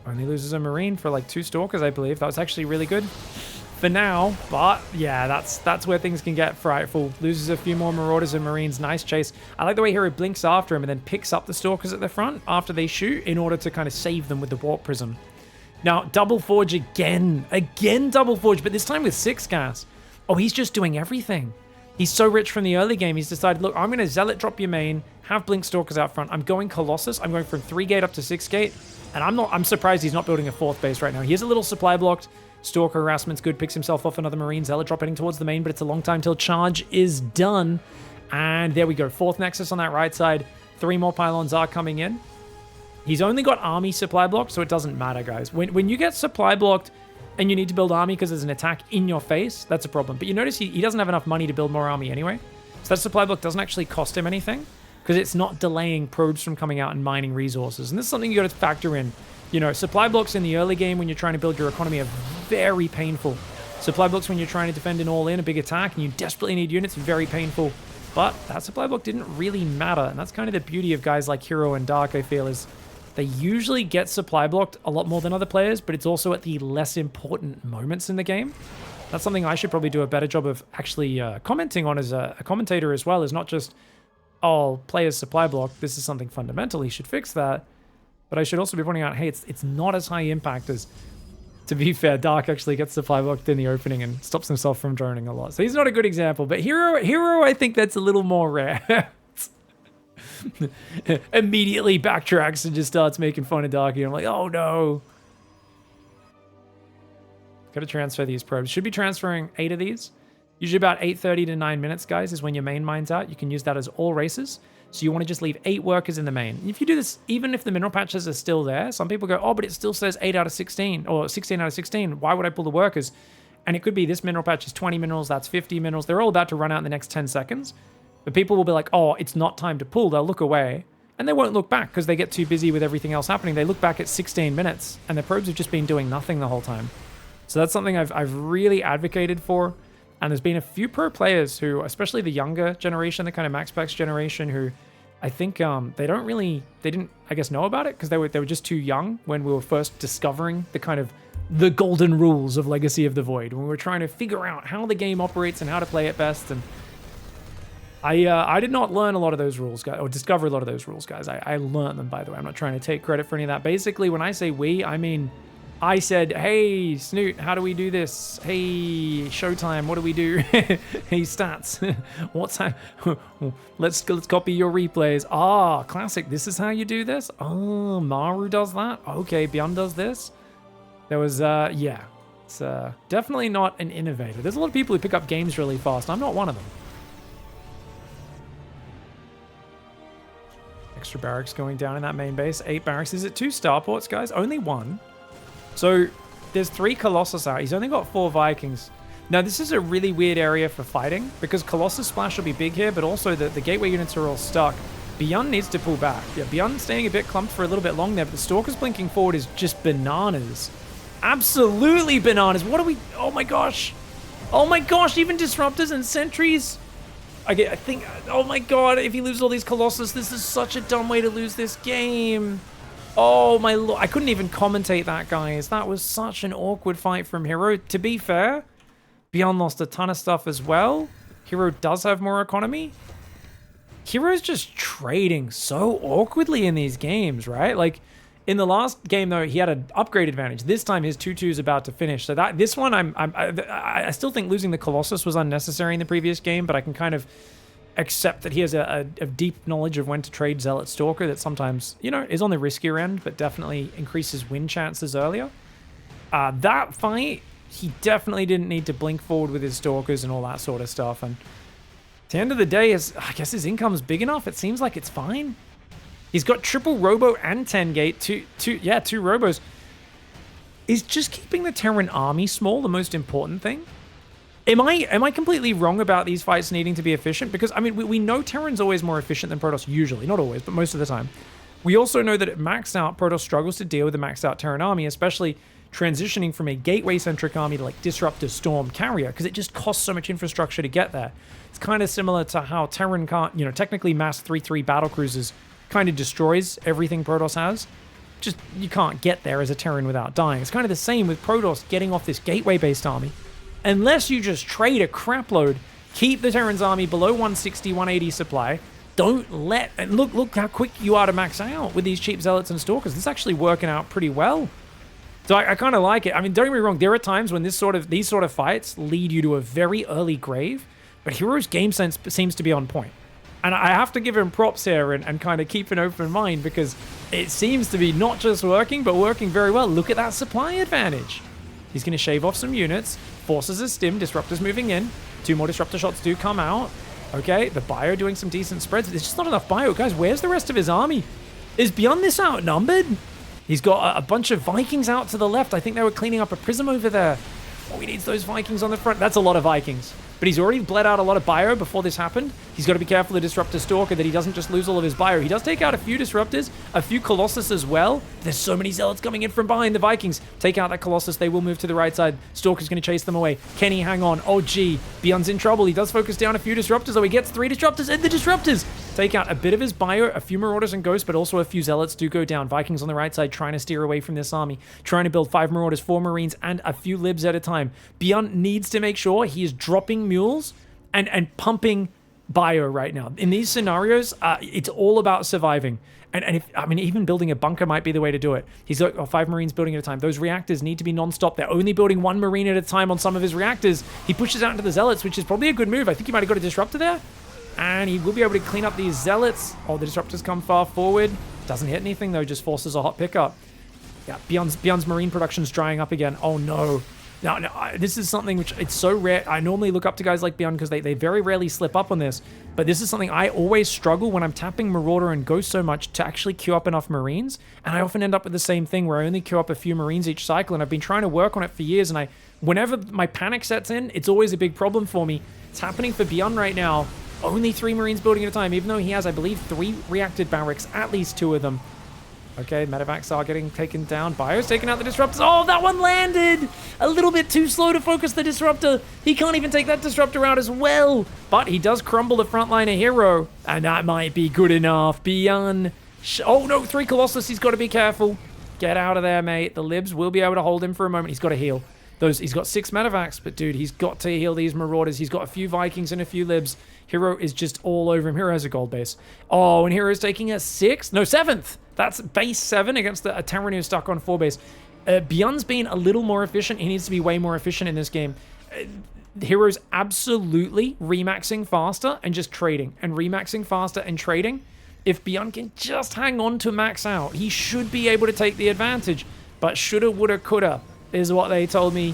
Only loses a Marine for like 2 Stalkers, I believe. That was actually really good for now. But yeah, that's where things can get frightful. Loses a few more Marauders and Marines. Nice chase. I like the way Hero blinks after him and then picks up the Stalkers at the front after they shoot in order to kind of save them with the Warp Prism. Now, double Forge again. Again double Forge, but this time with 6 gas. Oh, he's just doing everything. He's so rich from the early game, he's decided, look, I'm going to Zealot drop your main, have Blink Stalkers out front. I'm going Colossus. I'm going from 3 gate up to 6 gate. And I'm surprised he's not building a 4th base right now. He is a little supply blocked. Stalker harassment's good. Picks himself off another Marine. Zealot drop heading towards the main, but it's a long time till charge is done. And there we go. 4th Nexus on that right side. 3 more pylons are coming in. He's only got army supply blocked, so it doesn't matter, guys. When you get supply blocked and you need to build army because there's an attack in your face, that's a problem. But you notice he doesn't have enough money to build more army anyway. So that supply block doesn't actually cost him anything because it's not delaying probes from coming out and mining resources. And this is something you got to factor in. You know, supply blocks in the early game when you're trying to build your economy are very painful. Supply blocks when you're trying to defend an all-in, a big attack, and you desperately need units, very painful. But that supply block didn't really matter. And that's kind of the beauty of guys like Hero and Dark, I feel, is they usually get supply blocked a lot more than other players, but it's also at the less important moments in the game. That's something I should probably do a better job of actually commenting on as a commentator as well, is not just, oh, players supply block, this is something fundamental, he should fix that. But I should also be pointing out, hey, it's not as high impact as, to be fair, Dark actually gets supply blocked in the opening and stops himself from droning a lot. So he's not a good example, but Hero, I think that's a little more rare. Immediately backtracks and just starts making fun of Darky. I'm like, oh no. Gotta transfer these probes. Should be transferring 8 of these. Usually about 8:30 to 9 minutes, guys, is when your main mine's out. You can use that as all races. So you want to just leave 8 workers in the main. If you do this, even if the mineral patches are still there, some people go, oh, but it still says 8 out of 16 or 16 out of 16. Why would I pull the workers? And it could be this mineral patch is 20 minerals, that's 50 minerals. They're all about to run out in the next 10 seconds. But people will be like, oh, it's not time to pull. They'll look away. And they won't look back because they get too busy with everything else happening. They look back at 16 minutes and the probes have just been doing nothing the whole time. So that's something I've really advocated for. And there's been a few pro players who, especially the younger generation, the kind of MaxPax generation, who I think they didn't, I guess, know about it because they were just too young when we were first discovering the golden rules of Legacy of the Void, when we were trying to figure out how the game operates and how to play it best. And I did not learn a lot of those rules, guys, or discover a lot of those rules, guys. I learned them, by the way. I'm not trying to take credit for any of that. Basically, when I say we, I mean, I said, hey, Snoot, how do we do this? Hey, Showtime, what do we do? Hey, Stats, what's that? Let's copy your replays. Ah, classic, this is how you do this? Oh, Maru does that? Okay, BYUN does this? There was, yeah. It's definitely not an innovator. There's a lot of people who pick up games really fast. I'm not one of them. Extra barracks going down in that main base. 8 barracks. Is it 2 starports, guys? Only 1. So there's 3 Colossus out. He's only got 4 Vikings. Now, this is a really weird area for fighting because Colossus Splash will be big here, but also the gateway units are all stuck. BYUN needs to pull back. Yeah, BYUN staying a bit clumped for a little bit long there, but the Stalkers blinking forward is just bananas. Absolutely bananas. What are we... Oh my gosh. Oh my gosh, even Disruptors and Sentries... I think, oh my god, if he loses all these Colossus, this is such a dumb way to lose this game. Oh my lord, I couldn't even commentate that, guys. That was such an awkward fight from Hero. To be fair, BYUN lost a ton of stuff as well. Hero does have more economy. Hero's just trading so awkwardly in these games, right? Like, in the last game, though, he had an upgrade advantage. This time, his 2-2 is about to finish. So this one, I still think losing the Colossus was unnecessary in the previous game, but I can kind of accept that he has a deep knowledge of when to trade Zealot Stalker that sometimes, you know, is on the riskier end, but definitely increases win chances earlier. That fight, he definitely didn't need to blink forward with his Stalkers and all that sort of stuff. And at the end of the day, I guess his income's big enough. It seems like it's fine. He's got triple Robo and 10 gate, two Robos. Is just keeping the Terran army small the most important thing? Am I completely wrong about these fights needing to be efficient? Because, I mean, we know Terran's always more efficient than Protoss, usually. Not always, but most of the time. We also know that at maxed out, Protoss struggles to deal with the maxed out Terran army, especially transitioning from a gateway-centric army to like Disruptor, Storm, Carrier, because it just costs so much infrastructure to get there. It's kind of similar to how Terran can't, you know, technically mass 3-3 battlecruisers kind of destroys everything Protoss has. Just, you can't get there as a Terran without dying. It's kind of the same with Protoss getting off this gateway-based army. Unless you just trade a crapload, keep the Terran's army below 160, 180 supply, don't let, and look how quick you are to max out with these cheap Zealots and Stalkers. This is actually working out pretty well. So I kind of like it. I mean, don't get me wrong, there are times when these sort of fights lead you to a very early grave, but Hero's game sense seems to be on point. And I have to give him props here and kind of keep an open mind, because it seems to be not just working, but working very well. Look at that supply advantage. He's going to shave off some units, forces a stim, Disruptors moving in. 2 more Disruptor shots do come out. Okay, the Bio doing some decent spreads. There's just not enough Bio. Guys, where's the rest of his army? Is BYUN this outnumbered? He's got a bunch of Vikings out to the left. I think they were cleaning up a Prism over there. Oh, he needs those Vikings on the front. That's a lot of Vikings. But he's already bled out a lot of Bio before this happened. He's got to be careful of Disruptor Stalker that he doesn't just lose all of his Bio. He does take out a few Disruptors, a few Colossus as well. There's so many Zealots coming in from behind the Vikings. Take out that Colossus. They will move to the right side. Stalker's going to chase them away. Can he hang on? Oh, gee. BYUN's in trouble. He does focus down a few Disruptors. Oh, he gets 3 Disruptors, and the Disruptors take out a bit of his Bio, a few Marauders and Ghosts, but also a few Zealots do go down. Vikings on the right side trying to steer away from this army, trying to build 5 Marauders, 4 Marines, and a few Libs at a time. BYUN needs to make sure he is dropping mules and pumping Bio right now. In these scenarios, it's all about surviving. And if, I mean, even building a bunker might be the way to do it. He's got 5 Marines building at a time. Those reactors need to be non-stop. They're only building 1 Marine at a time on some of his reactors. He pushes out into the Zealots, which is probably a good move. I think he might have got a Disruptor there. And he will be able to clean up these Zealots. Oh, the Disruptors come far forward. Doesn't hit anything, though. Just forces a hot pickup. Yeah, BYUN's Marine production's drying up again. Oh, no. Now, this is something which it's so rare. I normally look up to guys like BYUN because they very rarely slip up on this. But this is something I always struggle when I'm tapping Marauder and Ghost so much to actually queue up enough Marines. And I often end up with the same thing where I only queue up a few Marines each cycle. And I've been trying to work on it for years. And whenever my panic sets in, it's always a big problem for me. It's happening for BYUN right now. Only 3 Marines building at a time, even though he has, I believe, 3 reacted barracks, at least 2 of them. Okay, medevacs are getting taken down. Bio's taking out the Disruptors. Oh, that one landed! A little bit too slow to focus the Disruptor. He can't even take that Disruptor out as well. But he does crumble the frontliner Hero. And that might be good enough. BYUN. Oh, no, 3 Colossus. He's got to be careful. Get out of there, mate. The Libs will be able to hold him for a moment. He's got to heal. He's got 6 medevacs, but dude, he's got to heal these Marauders. He's got a few Vikings and a few Libs. Hero is just all over him. Hero has a gold base. Oh, and Hero's taking a 6th? No, 7th. That's base 7 against a Terran who's stuck on 4 base. BYUN's been a little more efficient. He needs to be way more efficient in this game. Hero's absolutely remaxing faster and just trading. And remaxing faster and trading. If BYUN can just hang on to max out, he should be able to take the advantage. But shoulda, woulda, coulda is what they told me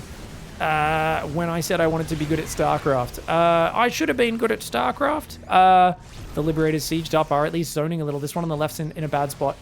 when I said I wanted to be good at StarCraft. I should have been good at StarCraft. The Liberators sieged up, are at least zoning a little. This one on the left's in a bad spot.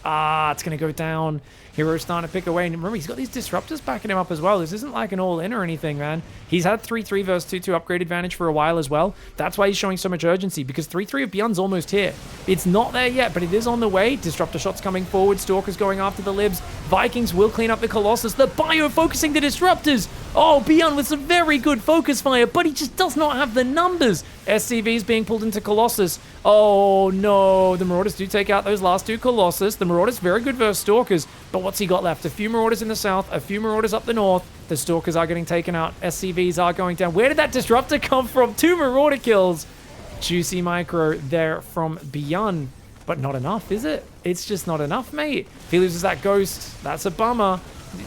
It's going to go down. Hero's starting to pick away. And remember, he's got these Disruptors backing him up as well. This isn't like an all-in or anything, man. He's had 3-3 versus 2-2 upgrade advantage for a while as well. That's why he's showing so much urgency, because 3-3 of BYUN's almost here. It's not there yet, but it is on the way. Disruptor shots coming forward. Stalker's going after the Libs. Vikings will clean up the Colossus. The Bio focusing the Disruptors. Oh, BYUN with some very good focus fire, but he just does not have the numbers. SCV's being pulled into Colossus. Oh, no. The Marauders do take out those last 2 Colossus. The Marauders very good versus Stalkers, but what's he got left? A few Marauders in the south, a few Marauders up the north. The Stalkers are getting taken out. SCVs are going down. Where did that Disruptor come from? 2 Marauder kills. Juicy micro there from BYUN, but not enough, is it? It's just not enough, mate. If he loses that Ghost, that's a bummer.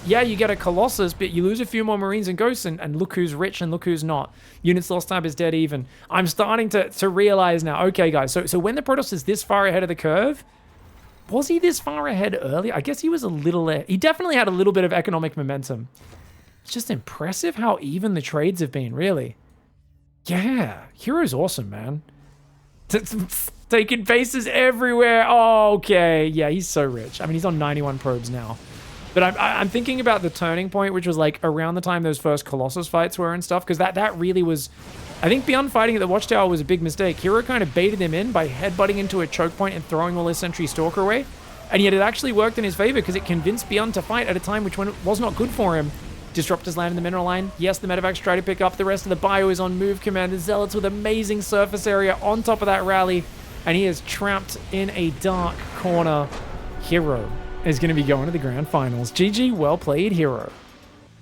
Yeah, you get a Colossus, but you lose a few more Marines and Ghosts, and look who's rich and look who's not. Units lost tab is dead even. I'm starting to realize now, okay, guys, so when the Protoss is this far ahead of the curve, was he this far ahead earlier? I guess he was a little... He definitely had a little bit of economic momentum. It's just impressive how even the trades have been, really. Yeah, Hero's awesome, man. Taking bases everywhere. Oh, okay. Yeah, he's so rich. I mean, he's on 91 probes now. But I'm thinking about the turning point, which was like around the time those first Colossus fights were and stuff, because that really was... I think BYUN fighting at the Watchtower was a big mistake. Hero kind of baited him in by headbutting into a choke point and throwing all his Sentry Stalker away. And yet it actually worked in his favor because it convinced BYUN to fight at a time which was not good for him. Disruptors land in the mineral line. Yes, the medevacs try to pick up. The rest of the bio is on move command. The Zealots with amazing surface area on top of that rally. And he is trapped in a dark corner. Hero is going to be going to the grand finals. GG, well played, Hero.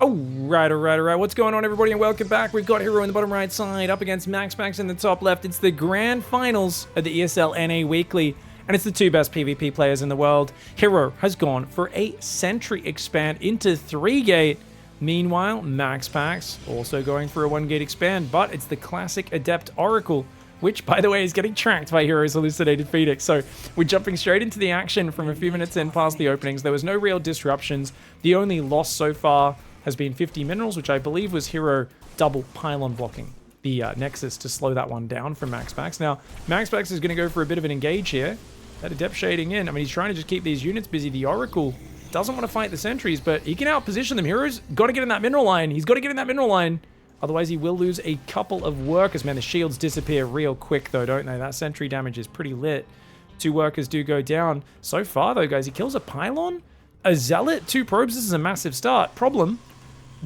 All right. What's going on, everybody, and welcome back. We've got Hero in the bottom right side up against MaxPax in the top left. It's the grand finals of the ESL NA Weekly, and it's the two best PvP players in the world. Hero has gone for a Sentry expand into 3-gate. Meanwhile, MaxPax also going for a 1-gate expand, but it's the classic Adept Oracle, which, by the way, is getting tracked by Hero's Hallucinated Phoenix. So we're jumping straight into the action from a few minutes in past the openings. There was no real disruptions. The only loss so far has been 50 minerals, which I believe was Hero double pylon blocking the Nexus to slow that one down from MaxPax. Now, MaxPax is going to go for a bit of an engage here. That Adept shading in. I mean, he's trying to just keep these units busy. The Oracle doesn't want to fight the sentries, but he can outposition them. Hero's got to get in that mineral line. He's got to get in that mineral line. Otherwise, he will lose a couple of workers. Man, the shields disappear real quick, though, don't they? That sentry damage is pretty lit. 2 workers do go down. So far, though, guys, he kills a pylon, a zealot, 2 probes. This is a massive start. Problem,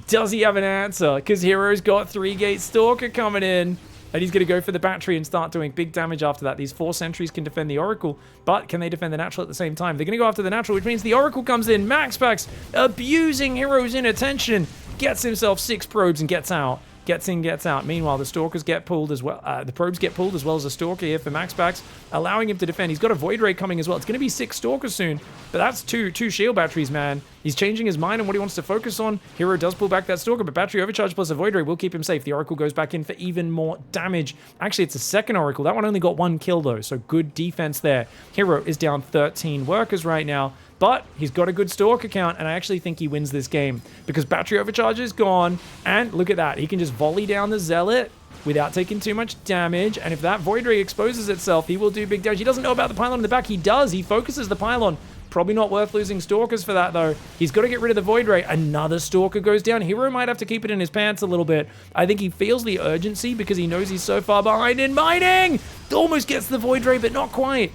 does he have an answer? Because Hero's got 3-gate Stalker coming in. And he's going to go for the battery and start doing big damage after that. These 4 sentries can defend the Oracle, but can they defend the natural at the same time? They're going to go after the natural, which means the Oracle comes in. MaxPax abusing Hero's inattention. Gets himself 6 probes and gets out. Gets in, gets out. Meanwhile, the Stalkers get pulled as well. The probes get pulled as well as a Stalker here for MaxPax, allowing him to defend. He's got a Void Ray coming as well. It's going to be 6 Stalkers soon, but that's two shield batteries, man. He's changing his mind on what he wants to focus on. Hero does pull back that Stalker, but battery overcharge plus a Void Ray will keep him safe. The Oracle goes back in for even more damage. Actually, it's a second Oracle. That one only got 1 kill, though, so good defense there. Hero is down 13 workers right now, but he's got a good Stalker count, and I actually think he wins this game because battery overcharge is gone, and look at that. He can just volley down the Zealot without taking too much damage, and if that Void Ray exposes itself, he will do big damage. He doesn't know about the pylon in the back. He does. He focuses the pylon. Probably not worth losing Stalkers for that, though. He's got to get rid of the Void Ray. Another Stalker goes down. Hero might have to keep it in his pants a little bit. I think he feels the urgency because he knows he's so far behind in mining. Almost gets the Void Ray, but not quite.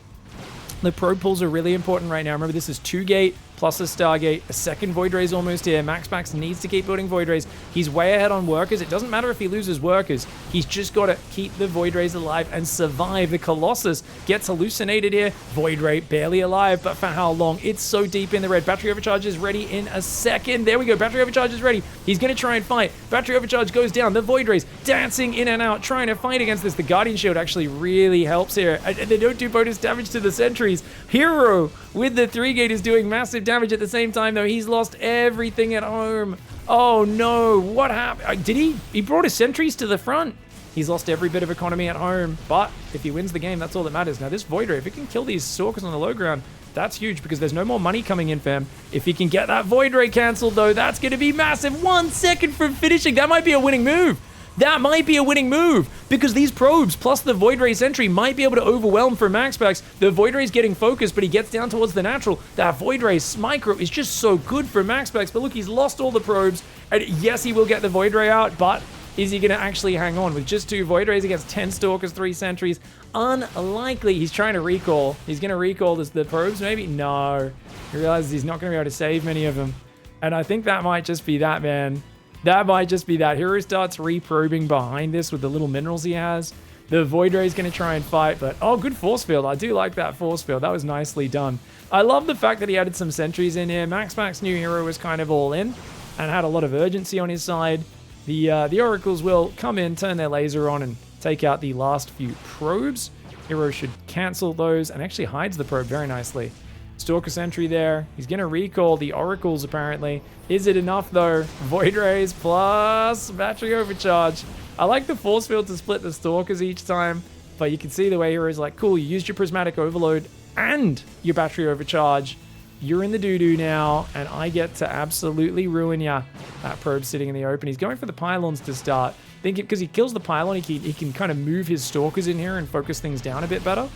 The probe pulls are really important right now. Remember, this is 2-gate plus a Stargate. A second Void Ray is almost here. MaxPax needs to keep building Void Rays. He's way ahead on workers. It doesn't matter if he loses workers. He's just got to keep the Void Rays alive and survive. The Colossus gets hallucinated here. Void Ray barely alive, but for how long? It's so deep in the red. Battery overcharge is ready in a second. There we go. Battery overcharge is ready. He's going to try and fight. Battery overcharge goes down. The Void Rays dancing in and out, trying to fight against this. The Guardian Shield actually really helps here. They don't do bonus damage to the sentries. Hero with the 3-gate is doing massive damage at the same time, though. He's lost everything at home. Oh no, what happened? Did he? He brought his sentries to the front. He's lost every bit of economy at home, but if he wins the game, that's all that matters. Now this Void Ray, if he can kill these Stalkers on the low ground, that's huge because there's no more money coming in for him. If he can get that Void Ray cancelled, though, that's going to be massive. 1 second from finishing. That might be a winning move. That might be a winning move because these probes plus the Void Ray sentry might be able to overwhelm for MaxPax. The Void Ray's getting focused, but he gets down towards the natural. That Void Ray micro is just so good for MaxPax. But look, he's lost all the probes. And yes, he will get the Void Ray out, but is he going to actually hang on with just 2 Void Rays against 10 Stalkers, 3 sentries? Unlikely. He's trying to recall. He's going to recall the probes, maybe? No. He realizes he's not going to be able to save many of them. And I think that might just be that, man. That might just be that. Hero starts reprobing behind this with the little minerals he has. The Void Ray is going to try and fight, but oh, good force field. I do like that force field. That was nicely done. I love the fact that he added some sentries in here. MaxPax knew Hero was kind of all in and had a lot of urgency on his side. The Oracles will come in, turn their laser on, and take out the last few probes. Hero should cancel those and actually hides the probe very nicely. Stalker sentry there. He's going to recall the Oracles, apparently. Is it enough, though? Void Rays plus battery overcharge. I like the force field to split the Stalkers each time, but you can see the way Hero's like, cool, you used your Prismatic Overload and your battery overcharge. You're in the doo-doo now, and I get to absolutely ruin ya. That probe sitting in the open. He's going for the pylons to start. Think because he kills the pylon, he can kind of move his Stalkers in here and focus things down a bit better.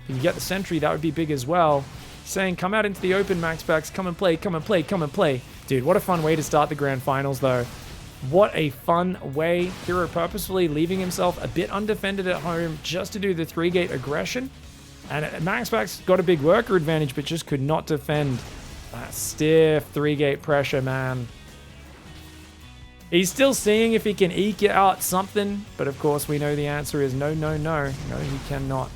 If you can get the sentry, that would be big as well. Saying, come out into the open, MaxPax. Come and play, come and play, come and play. Dude, what a fun way to start the grand finals, though. What a fun way. Hero purposefully leaving himself a bit undefended at home just to do the 3-gate aggression. And MaxPax got a big worker advantage, but just could not defend that stiff 3-gate pressure, man. He's still seeing if he can eke out something, but of course we know the answer is no, no, no. No, he cannot.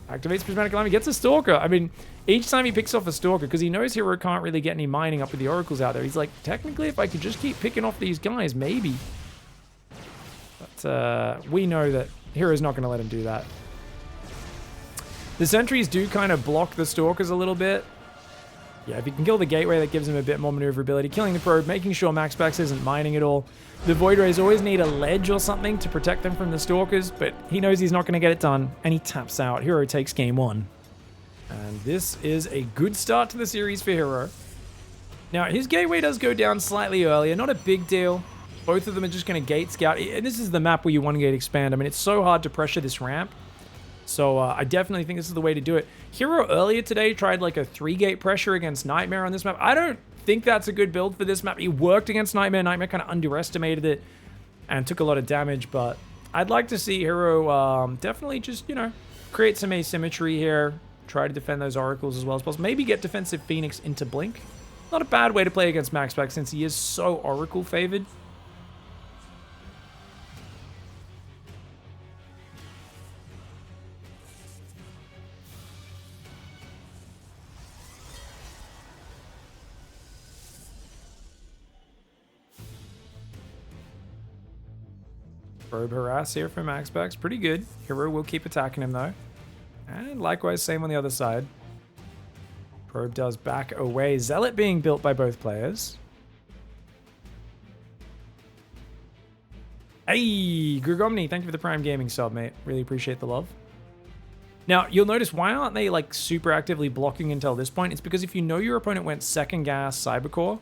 Activates Prismatic Alarm, he gets a Stalker. I mean, each time he picks off a Stalker, because he knows Hero can't really get any mining up with the Oracles out there, he's like, technically, if I could just keep picking off these guys, maybe. But we know that Hero's not going to let him do that. The sentries do kind of block the Stalkers a little bit. Yeah, if you can kill the Gateway, that gives him a bit more maneuverability. Killing the Probe, making sure MaxPax isn't mining at all. The Void Rays always need a ledge or something to protect them from the Stalkers, but he knows he's not going to get it done, and he taps out. Hero takes game 1. And this is a good start to the series for Hero. Now, his Gateway does go down slightly earlier. Not a big deal. Both of them are just going to gate scout. And this is the map where you 1-gate expand. I mean, it's so hard to pressure this ramp. So I definitely think this is the way to do it. Hero earlier today tried like a 3-gate pressure against Nightmare on this map. I don't think that's a good build for this map. He worked against Nightmare. Nightmare kind of underestimated it and took a lot of damage. But I'd like to see Hero definitely just, you know, create some asymmetry here. Try to defend those Oracles as well as possible. Maybe get defensive Phoenix into Blink. Not a bad way to play against MaxPax since he is so Oracle favored. Probe harass here for MaxPax. Pretty good. Hero will keep attacking him though. And likewise, same on the other side. Probe does back away. Zealot being built by both players. Hey, Grigomni, thank you for the Prime Gaming sub, mate. Really appreciate the love. Now, you'll notice, why aren't they like super actively blocking until this point? It's because if you know your opponent went second gas Cybercore,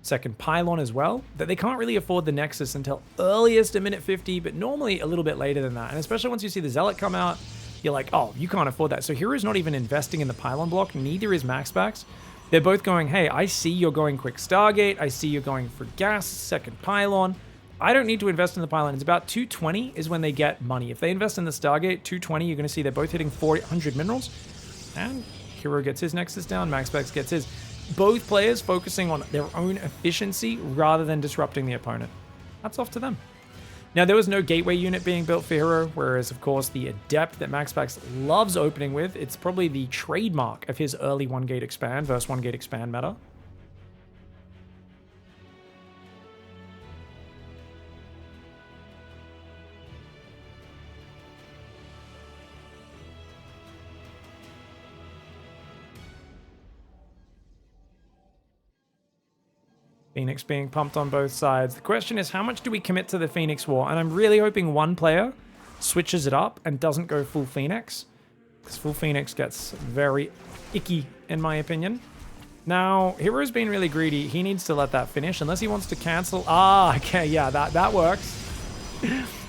second pylon as well, that they can't really afford the Nexus until earliest a minute 50, but normally a little bit later than that. And especially once you see the Zealot come out, you're like, oh, you can't afford that. So Hero's not even investing in the pylon block, neither is MaxPax. They're both going, hey, I see you're going quick Stargate, I see you're going for gas, second pylon. I don't need to invest in the pylon. It's about 220 is when they get money. If they invest in the Stargate, 220, you're going to see they're both hitting 400 minerals. And Hero gets his Nexus down, MaxPax gets his. Both players focusing on their own efficiency rather than disrupting the opponent. That's off to them. Now, there was no gateway unit being built for Hero, whereas, of course, the Adept that MaxPax loves opening with, it's probably the trademark of his early 1-gate expand versus 1-gate expand meta. Phoenix being pumped on both sides. The question is, how much do we commit to the Phoenix War? And I'm really hoping one player switches it up and doesn't go full Phoenix, because full Phoenix gets very icky, in my opinion. Now, Hero's been really greedy. He needs to let that finish, unless he wants to cancel. Ah, okay, yeah, that works.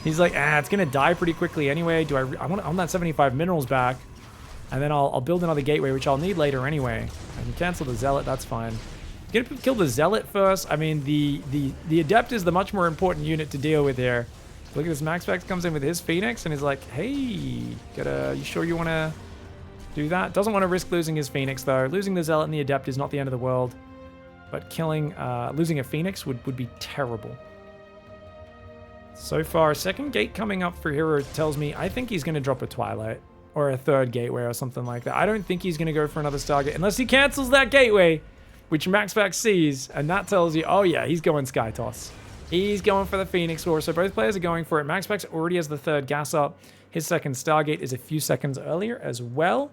He's like, it's going to die pretty quickly anyway. I want that 75 minerals back, and then I'll build another gateway, which I'll need later anyway. I can cancel the Zealot, that's fine. Gonna kill the Zealot first. I mean, the Adept is the much more important unit to deal with here. Look at this, MaxPax comes in with his Phoenix and is like, hey, you sure you want to do that? Doesn't want to risk losing his Phoenix, though. Losing the Zealot and the Adept is not the end of the world. But losing a Phoenix would be terrible. So far, second gate coming up for Hero tells me I think he's going to drop a Twilight or a third gateway or something like that. I don't think he's going to go for another Stargate unless he cancels that gateway, which MaxPax sees, and that tells you, oh yeah, he's going Sky Toss. He's going for the Phoenix War, so both players are going for it. MaxPax already has the third gas up. His second Stargate is a few seconds earlier as well.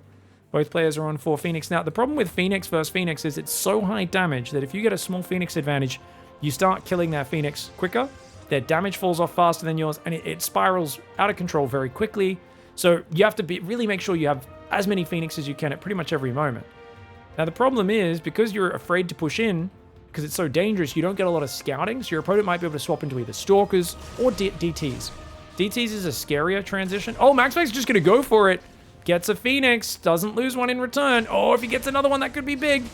Both players are on 4 Phoenix. Now, the problem with Phoenix versus Phoenix is it's so high damage that if you get a small Phoenix advantage, you start killing their Phoenix quicker, their damage falls off faster than yours, and it spirals out of control very quickly. So you have to really make sure you have as many Phoenix as you can at pretty much every moment. Now, the problem is, because you're afraid to push in, because it's so dangerous, you don't get a lot of scouting, so your opponent might be able to swap into either Stalkers or DTs. DTs is a scarier transition. Oh, MaxPax is just going to go for it. Gets a Phoenix, doesn't lose one in return. Oh, if he gets another one, that could be big.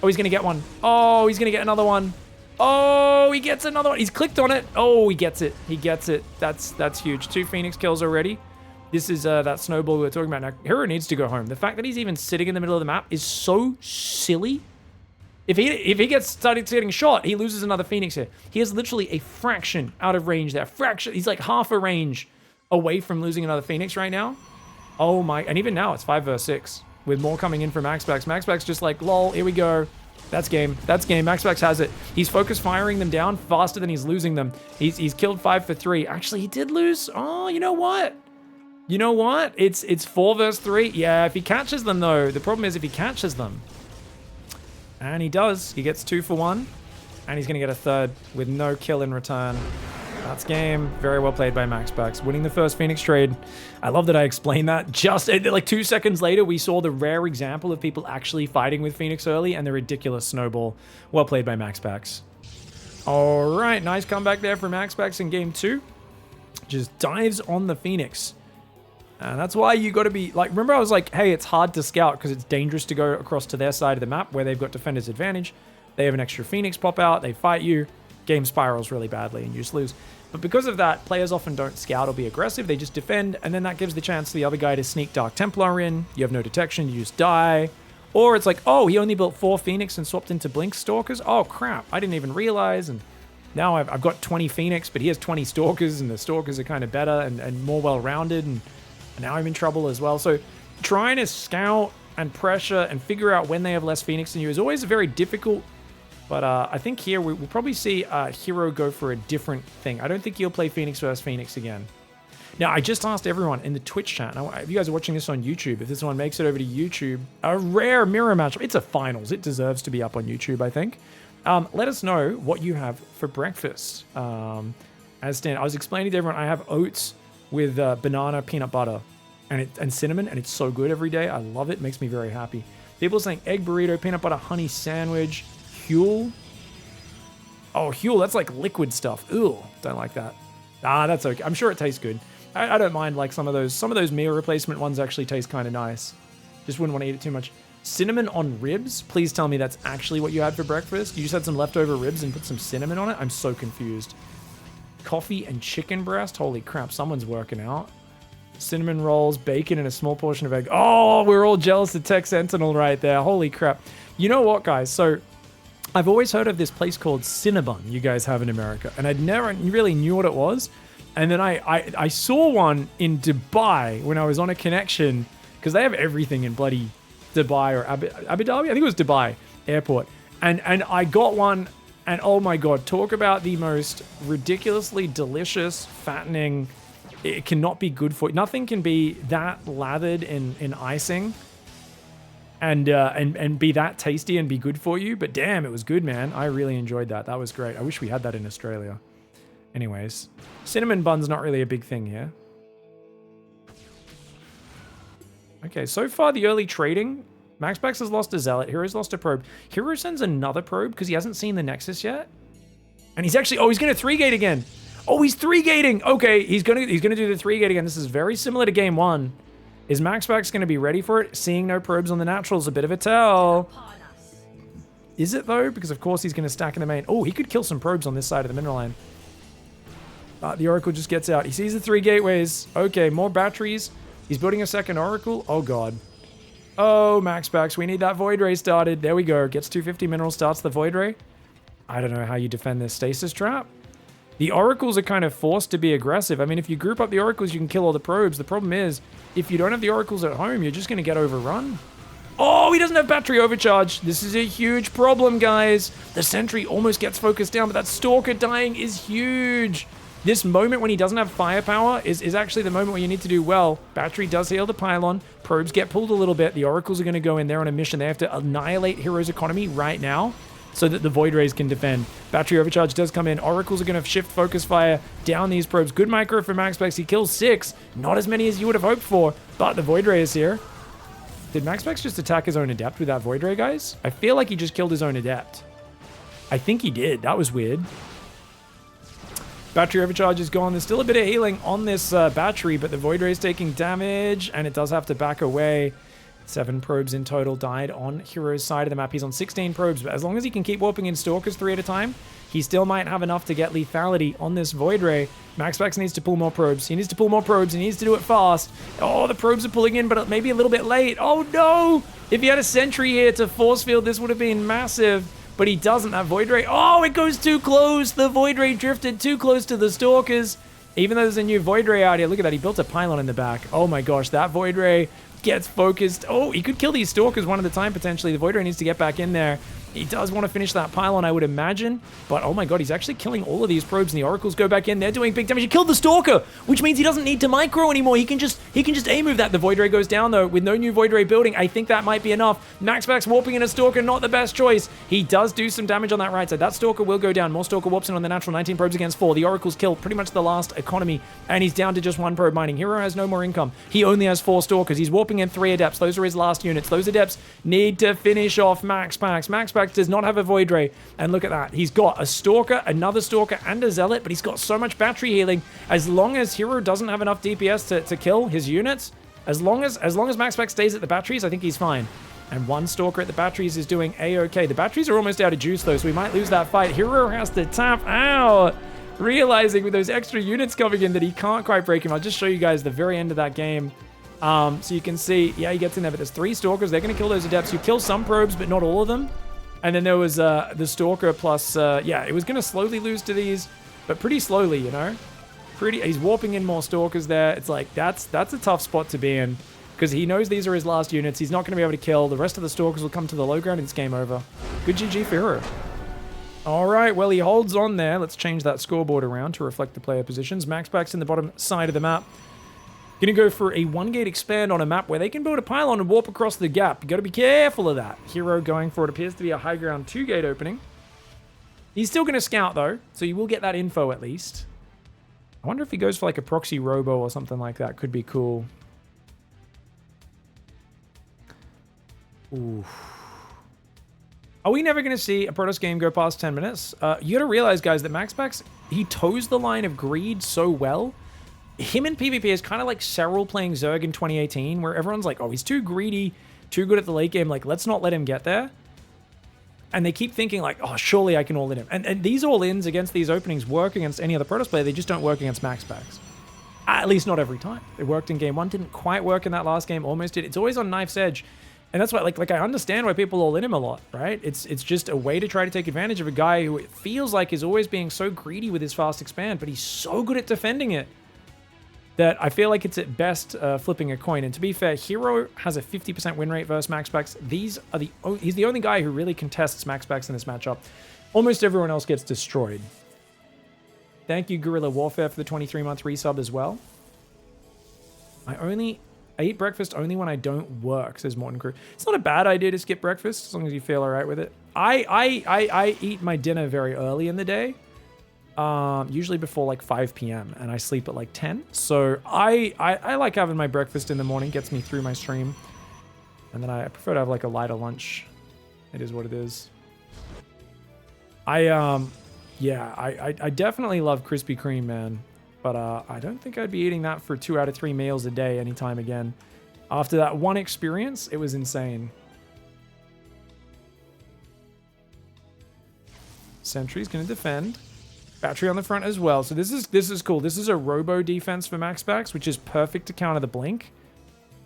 Oh, he's going to get one. Oh, he's going to get another one. Oh, he gets another one. He's clicked on it. Oh, he gets it. He gets it. That's huge. 2 Phoenix kills already. This is that snowball we were talking about. Now, Hero needs to go home. The fact that he's even sitting in the middle of the map is so silly. If he gets getting shot, he loses another Phoenix here. He is literally a fraction out of range there. Fraction. He's like half a range away from losing another Phoenix right now. Oh my. And even now, it's 5 versus 6 with more coming in from MaxPax. MaxPax just like, lol, here we go. That's game. That's game. MaxPax has it. He's focus firing them down faster than he's losing them. He's killed 5 for 3. Actually, he did lose. Oh, you know what? You know what? It's 4 versus 3. Yeah, if he catches them, though, the problem is if he catches them. And he does. He gets 2 for 1. And he's going to get a 3rd with no kill in return. That's game. Very well played by MaxPax. Winning the first Phoenix trade. I love that I explained that. Just like 2 seconds later, we saw the rare example of people actually fighting with Phoenix early and the ridiculous snowball. Well played by MaxPax. All right. Nice comeback there for MaxPax in game 2. Just dives on the Phoenix. And that's why you got to be like, remember I was like, hey, it's hard to scout because it's dangerous to go across to their side of the map where they've got defender's advantage. They have an extra Phoenix pop out. They fight you. Game spirals really badly and you just lose. But because of that, players often don't scout or be aggressive. They just defend, and then that gives the chance to the other guy to sneak Dark Templar in. You have no detection. You just die. Or it's like, oh, he only built 4 Phoenix and swapped into Blink Stalkers. Oh, crap. I didn't even realize. And now I've got 20 Phoenix, but he has 20 Stalkers, and the Stalkers are kind of better and more well-rounded. And now I'm in trouble as well. So trying to scout and pressure and figure out when they have less Phoenix than you is always very difficult. But I think here we'll probably see Hero go for a different thing. I don't think he'll play Phoenix versus Phoenix again. Now, I just asked everyone in the Twitch chat. Now, if you guys are watching this on YouTube, if this one makes it over to YouTube, a rare mirror matchup. It's a finals. It deserves to be up on YouTube, I think. Let us know what you have for breakfast. As Stan, I was explaining to everyone, I have oats with banana, peanut butter, and cinnamon, and it's so good every day. I love it. It makes me very happy. People are saying egg burrito, peanut butter, honey sandwich, Huel. Oh, Huel, that's like liquid stuff. Ooh, don't like that. Ah, that's okay. I'm sure it tastes good. I don't mind like some of those meal replacement ones actually taste kind of nice. Just wouldn't want to eat it too much. Cinnamon on ribs? Please tell me that's actually what you had for breakfast. You just had some leftover ribs and put some cinnamon on it? I'm so confused. Coffee and chicken breast? Holy crap, someone's working out. Cinnamon rolls, bacon, and a small portion of egg. Oh, we're all jealous of Tech Sentinel right there. Holy crap. You know what, guys? So I've always heard of this place called Cinnabon you guys have in America, and I'd never really knew what it was. And then I saw one in Dubai when I was on a connection, because they have everything in bloody Dubai or Abu Dhabi. I think it was Dubai airport. And I got one, and oh my God, talk about the most ridiculously delicious, fattening. It cannot be good for you. Nothing can be that lathered in icing and be that tasty and be good for you. But damn, it was good, man. I really enjoyed that. That was great. I wish we had that in Australia. Anyways, cinnamon bun's not really a big thing here. Okay, so far the early trading. MaxPax has lost a Zealot. Hero's lost a probe. Hero sends another probe because he hasn't seen the Nexus yet. And he's actually, oh, he's going to 3-gate again. Oh, he's 3-gating. Okay, he's gonna do the 3-gate again. This is very similar to game 1. Is MaxPax going to be ready for it? Seeing no probes on the natural is a bit of a tell. Is it, though? Because, of course, he's going to stack in the main. Oh, he could kill some probes on this side of the mineral line. The Oracle just gets out. He sees the 3 gateways. Okay, more batteries. He's building a second Oracle. Oh, God. Oh, MaxPax, we need that Void Ray started. There we go. Gets 250 minerals, starts the Void Ray. I don't know how you defend this stasis trap. The Oracles are kind of forced to be aggressive. I mean, if you group up the Oracles, you can kill all the probes. The problem is, if you don't have the Oracles at home, you're just going to get overrun. Oh, he doesn't have battery overcharge. This is a huge problem, guys. The Sentry almost gets focused down, but that Stalker dying is huge. This moment when he doesn't have firepower is actually the moment where you need to do well. Battery does heal the pylon. Probes get pulled a little bit. The Oracles are going to go in there on a mission. They have to annihilate Hero's economy right now so that the Void Rays can defend. Battery overcharge does come in. Oracles are going to shift focus fire down these probes. Good micro for MaxPax. He kills 6. Not as many as you would have hoped for, but the Void Ray is here. Did MaxPax just attack his own Adept with that Void Ray, guys? I feel like he just killed his own Adept. I think he did. That was weird. Battery overcharge is gone. There's still a bit of healing on this battery, but the Void Ray is taking damage, and it does have to back away. 7 probes in total died on Hero's side of the map. He's on 16 probes, but as long as he can keep warping in Stalkers 3 at a time, he still might have enough to get lethality on this Void Ray. MaxPax needs to pull more probes. He needs to pull more probes. He needs to do it fast. Oh, the probes are pulling in, but maybe a little bit late. Oh, no! If he had a sentry here to force field, this would have been massive. But he doesn't have Void Ray. Oh, it goes too close. The Void Ray drifted too close to the Stalkers. Even though there's a new Void Ray out here. Look at that. He built a pylon in the back. Oh, my gosh. That Void Ray gets focused. Oh, he could kill these Stalkers one at a time, potentially. The Void Ray needs to get back in there. He does want to finish that pylon, I would imagine. But, oh my god, he's actually killing all of these probes, and the Oracles go back in. They're doing big damage. He killed the Stalker, which means he doesn't need to micro anymore. He can just A-move that. The Void Ray goes down, though. With no new Void Ray building, I think that might be enough. MaxPax warping in a Stalker, not the best choice. He does do some damage on that right side. That Stalker will go down. More Stalker warps in on the natural. 19 probes against 4. The Oracles kill pretty much the last economy, and he's down to just 1 probe mining. Hero has no more income. He only has 4 Stalkers. He's warping in 3 Adepts. Those are his last units. Those Adepts need to finish off MaxPax. MaxPax does not have a Void Ray, and look at that. He's got a Stalker, another Stalker, and a Zealot, but he's got so much battery healing. As long as Hero doesn't have enough DPS to kill his units, as long as MaxPax stays at the batteries, I think he's fine. And 1 Stalker at the batteries is doing A-okay. The batteries are almost out of juice, though, so we might lose that fight. Hero has to tap out, realizing with those extra units coming in that he can't quite break him. I'll just show you guys the very end of that game. So you can see, yeah, he gets in there, but there's 3 Stalkers. They're going to kill those Adepts. You kill some probes, but not all of them. And then there was the Stalker plus, yeah, it was going to slowly lose to these, but pretty slowly, you know? He's warping in more Stalkers there. It's like, that's a tough spot to be in, because he knows these are his last units. He's not going to be able to kill. The rest of the Stalkers will come to the low ground and it's game over. Good GG for Hero. All right, well, he holds on there. Let's change that scoreboard around to reflect the player positions. MaxPax in the bottom side of the map. Gonna go for a 1-gate expand on a map where they can build a pylon and warp across the gap. You gotta be careful of that. Hero going for it appears to be a high ground 2-gate opening. He's still gonna scout though, so you will get that info at least. I wonder if he goes for like a proxy robo or something like that. Could be cool. Ooh. Are we never gonna see a Protoss game go past 10 minutes? You gotta realize, guys, that MaxPax, he toes the line of greed so well. Him in PvP is kind of like Serral playing Zerg in 2018, where everyone's like, oh, he's too greedy, too good at the late game, like, let's not let him get there. And they keep thinking like, oh, surely I can all-in him. And these all-ins against these openings work against any other Protoss player, they just don't work against MaxPax. At least not every time. It worked in game 1, didn't quite work in that last game, almost did. It's always on knife's edge. And that's why, like I understand why people all-in him a lot, right? It's just a way to try to take advantage of a guy who it feels like is always being so greedy with his fast expand, but he's so good at defending it that I feel like it's at best flipping a coin. And to be fair, Hero has a 50% win rate versus MaxPax. He's the only guy who really contests MaxPax in this matchup. Almost everyone else gets destroyed. Thank you, Guerrilla Warfare, for the 23-month resub as well. I eat breakfast only when I don't work, says Morton Crew. It's not a bad idea to skip breakfast, as long as you feel all right with it. I eat my dinner very early in the day. Usually before like 5 p.m. and I sleep at like 10. So I like having my breakfast in the morning, gets me through my stream. And then I prefer to have like a lighter lunch. It is what it is. I definitely love Krispy Kreme, man. But I don't think I'd be eating that for 2 out of 3 meals a day anytime again. After that one experience, it was insane. Sentry's gonna defend. Battery on the front as well. So this is cool. This is a robo defense for MaxPax, which is perfect to counter the blink.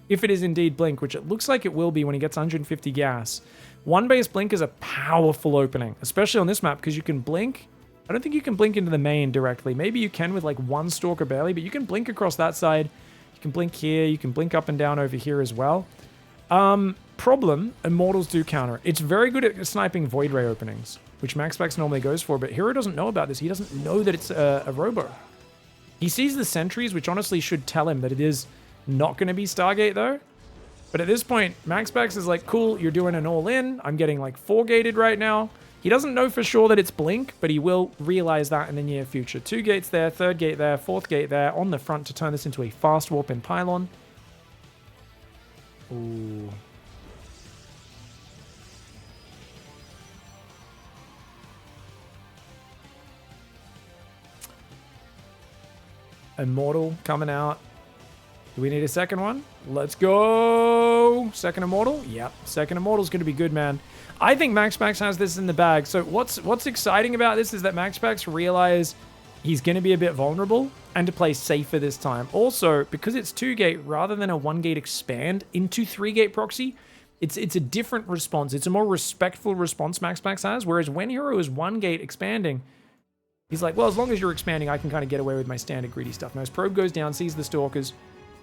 If it is indeed blink, which it looks like it will be when he gets 150 gas. 1 base blink is a powerful opening, especially on this map, because you can blink. I don't think you can blink into the main directly. Maybe you can with like 1 Stalker barely, but you can blink across that side. You can blink here. You can blink up and down over here as well. Problem, Immortals do counter. It's very good at sniping Void Ray openings, which MaxPax normally goes for, but Hero doesn't know about this. He doesn't know that it's a robo. He sees the sentries, which honestly should tell him that it is not going to be Stargate, though. But at this point, MaxPax is like, cool, you're doing an all-in. I'm getting like 4-gated right now. He doesn't know for sure that it's blink, but he will realize that in the near future. 2 gates there, 3rd gate there, 4th gate there on the front to turn this into a fast warp in pylon. Ooh. Immortal coming out. Do we need a second one? Let's go. Immortal? Second Immortal? Yep, second Immortal's going to be good, man. I think MaxPax has this in the bag. So what's exciting about this is that MaxPax realized he's going to be a bit vulnerable and to play safer this time. Also, because it's 2-gate rather than a 1-gate expand into 3-gate proxy, it's a different response. It's a more respectful response MaxPax has, whereas when Hero is 1-gate expanding, he's like, well, as long as you're expanding, I can kind of get away with my standard greedy stuff. Now his probe goes down, sees the Stalkers,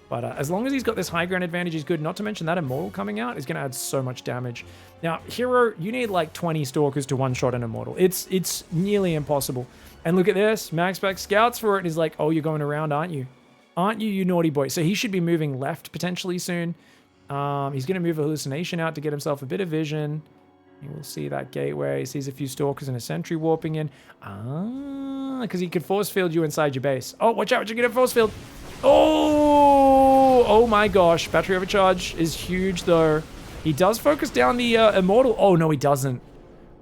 but as long as he's got this high ground advantage, he's good. Not to mention that Immortal coming out is going to add so much damage. Now, Hero, you need like 20 Stalkers to one-shot an Immortal. It's nearly impossible. And look at this. MaxPax scouts for it and is like, oh, you're going around, aren't you? Aren't you, you naughty boy? So he should be moving left potentially soon. He's going to move a Hallucination out to get himself a bit of vision. You will see that gateway. He sees a few Stalkers and a Sentry warping in. Because he could force field you inside your base. Oh, watch out. You're going to force field. Oh my gosh. Battery overcharge is huge, though. He does focus down the Immortal. Oh, no, he doesn't.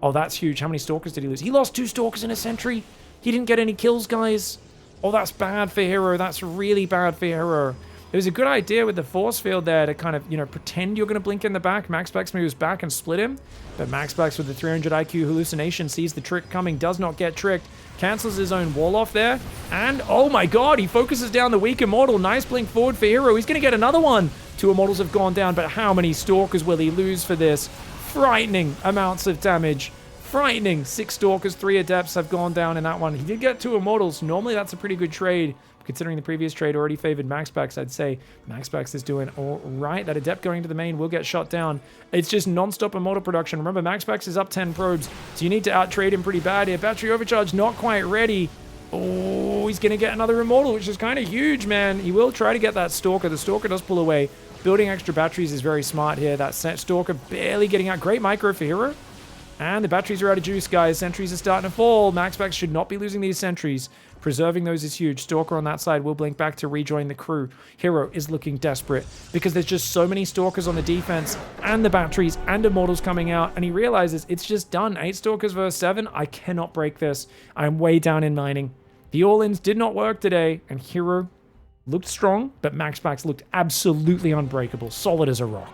Oh, that's huge. How many Stalkers did he lose? He lost 2 Stalkers and a Sentry. He didn't get any kills, guys. Oh, that's bad for Hero. That's really bad for Hero. It was a good idea with the force field there to kind of, you know, pretend you're going to blink in the back. MaxPax moves back and split him. But MaxPax with the 300 IQ hallucination sees the trick coming, does not get tricked, cancels his own wall off there. And, oh my god, he focuses down the weak Immortal. Nice blink forward for Hero. He's going to get another one. 2 Immortals have gone down, but how many Stalkers will he lose for this? Frightening amounts of damage. Frightening. 6 Stalkers, 3 Adepts have gone down in that one. He did get 2 Immortals. Normally, that's a pretty good trade. Considering the previous trade already favored MaxPax, I'd say MaxPax is doing all right. That Adept going to the main will get shot down. It's just non-stop Immortal production. Remember, MaxPax is up 10 probes, so you need to out-trade him pretty bad here. Battery overcharge not quite ready. Oh, he's going to get another Immortal, which is kind of huge, man. He will try to get that Stalker. The Stalker does pull away. Building extra batteries is very smart here. That Stalker barely getting out. Great micro for Hero. And the batteries are out of juice, guys. Sentries are starting to fall. MaxPax should not be losing these sentries. Preserving those is huge. Stalker on that side will blink back to rejoin the crew. Hero is looking desperate because there's just so many Stalkers on the defense and the batteries and Immortals coming out. And he realizes it's just done. 8 Stalkers versus 7. I cannot break this. I'm way down in mining. The all-ins did not work today. And Hero looked strong, but MaxPax looked absolutely unbreakable. Solid as a rock.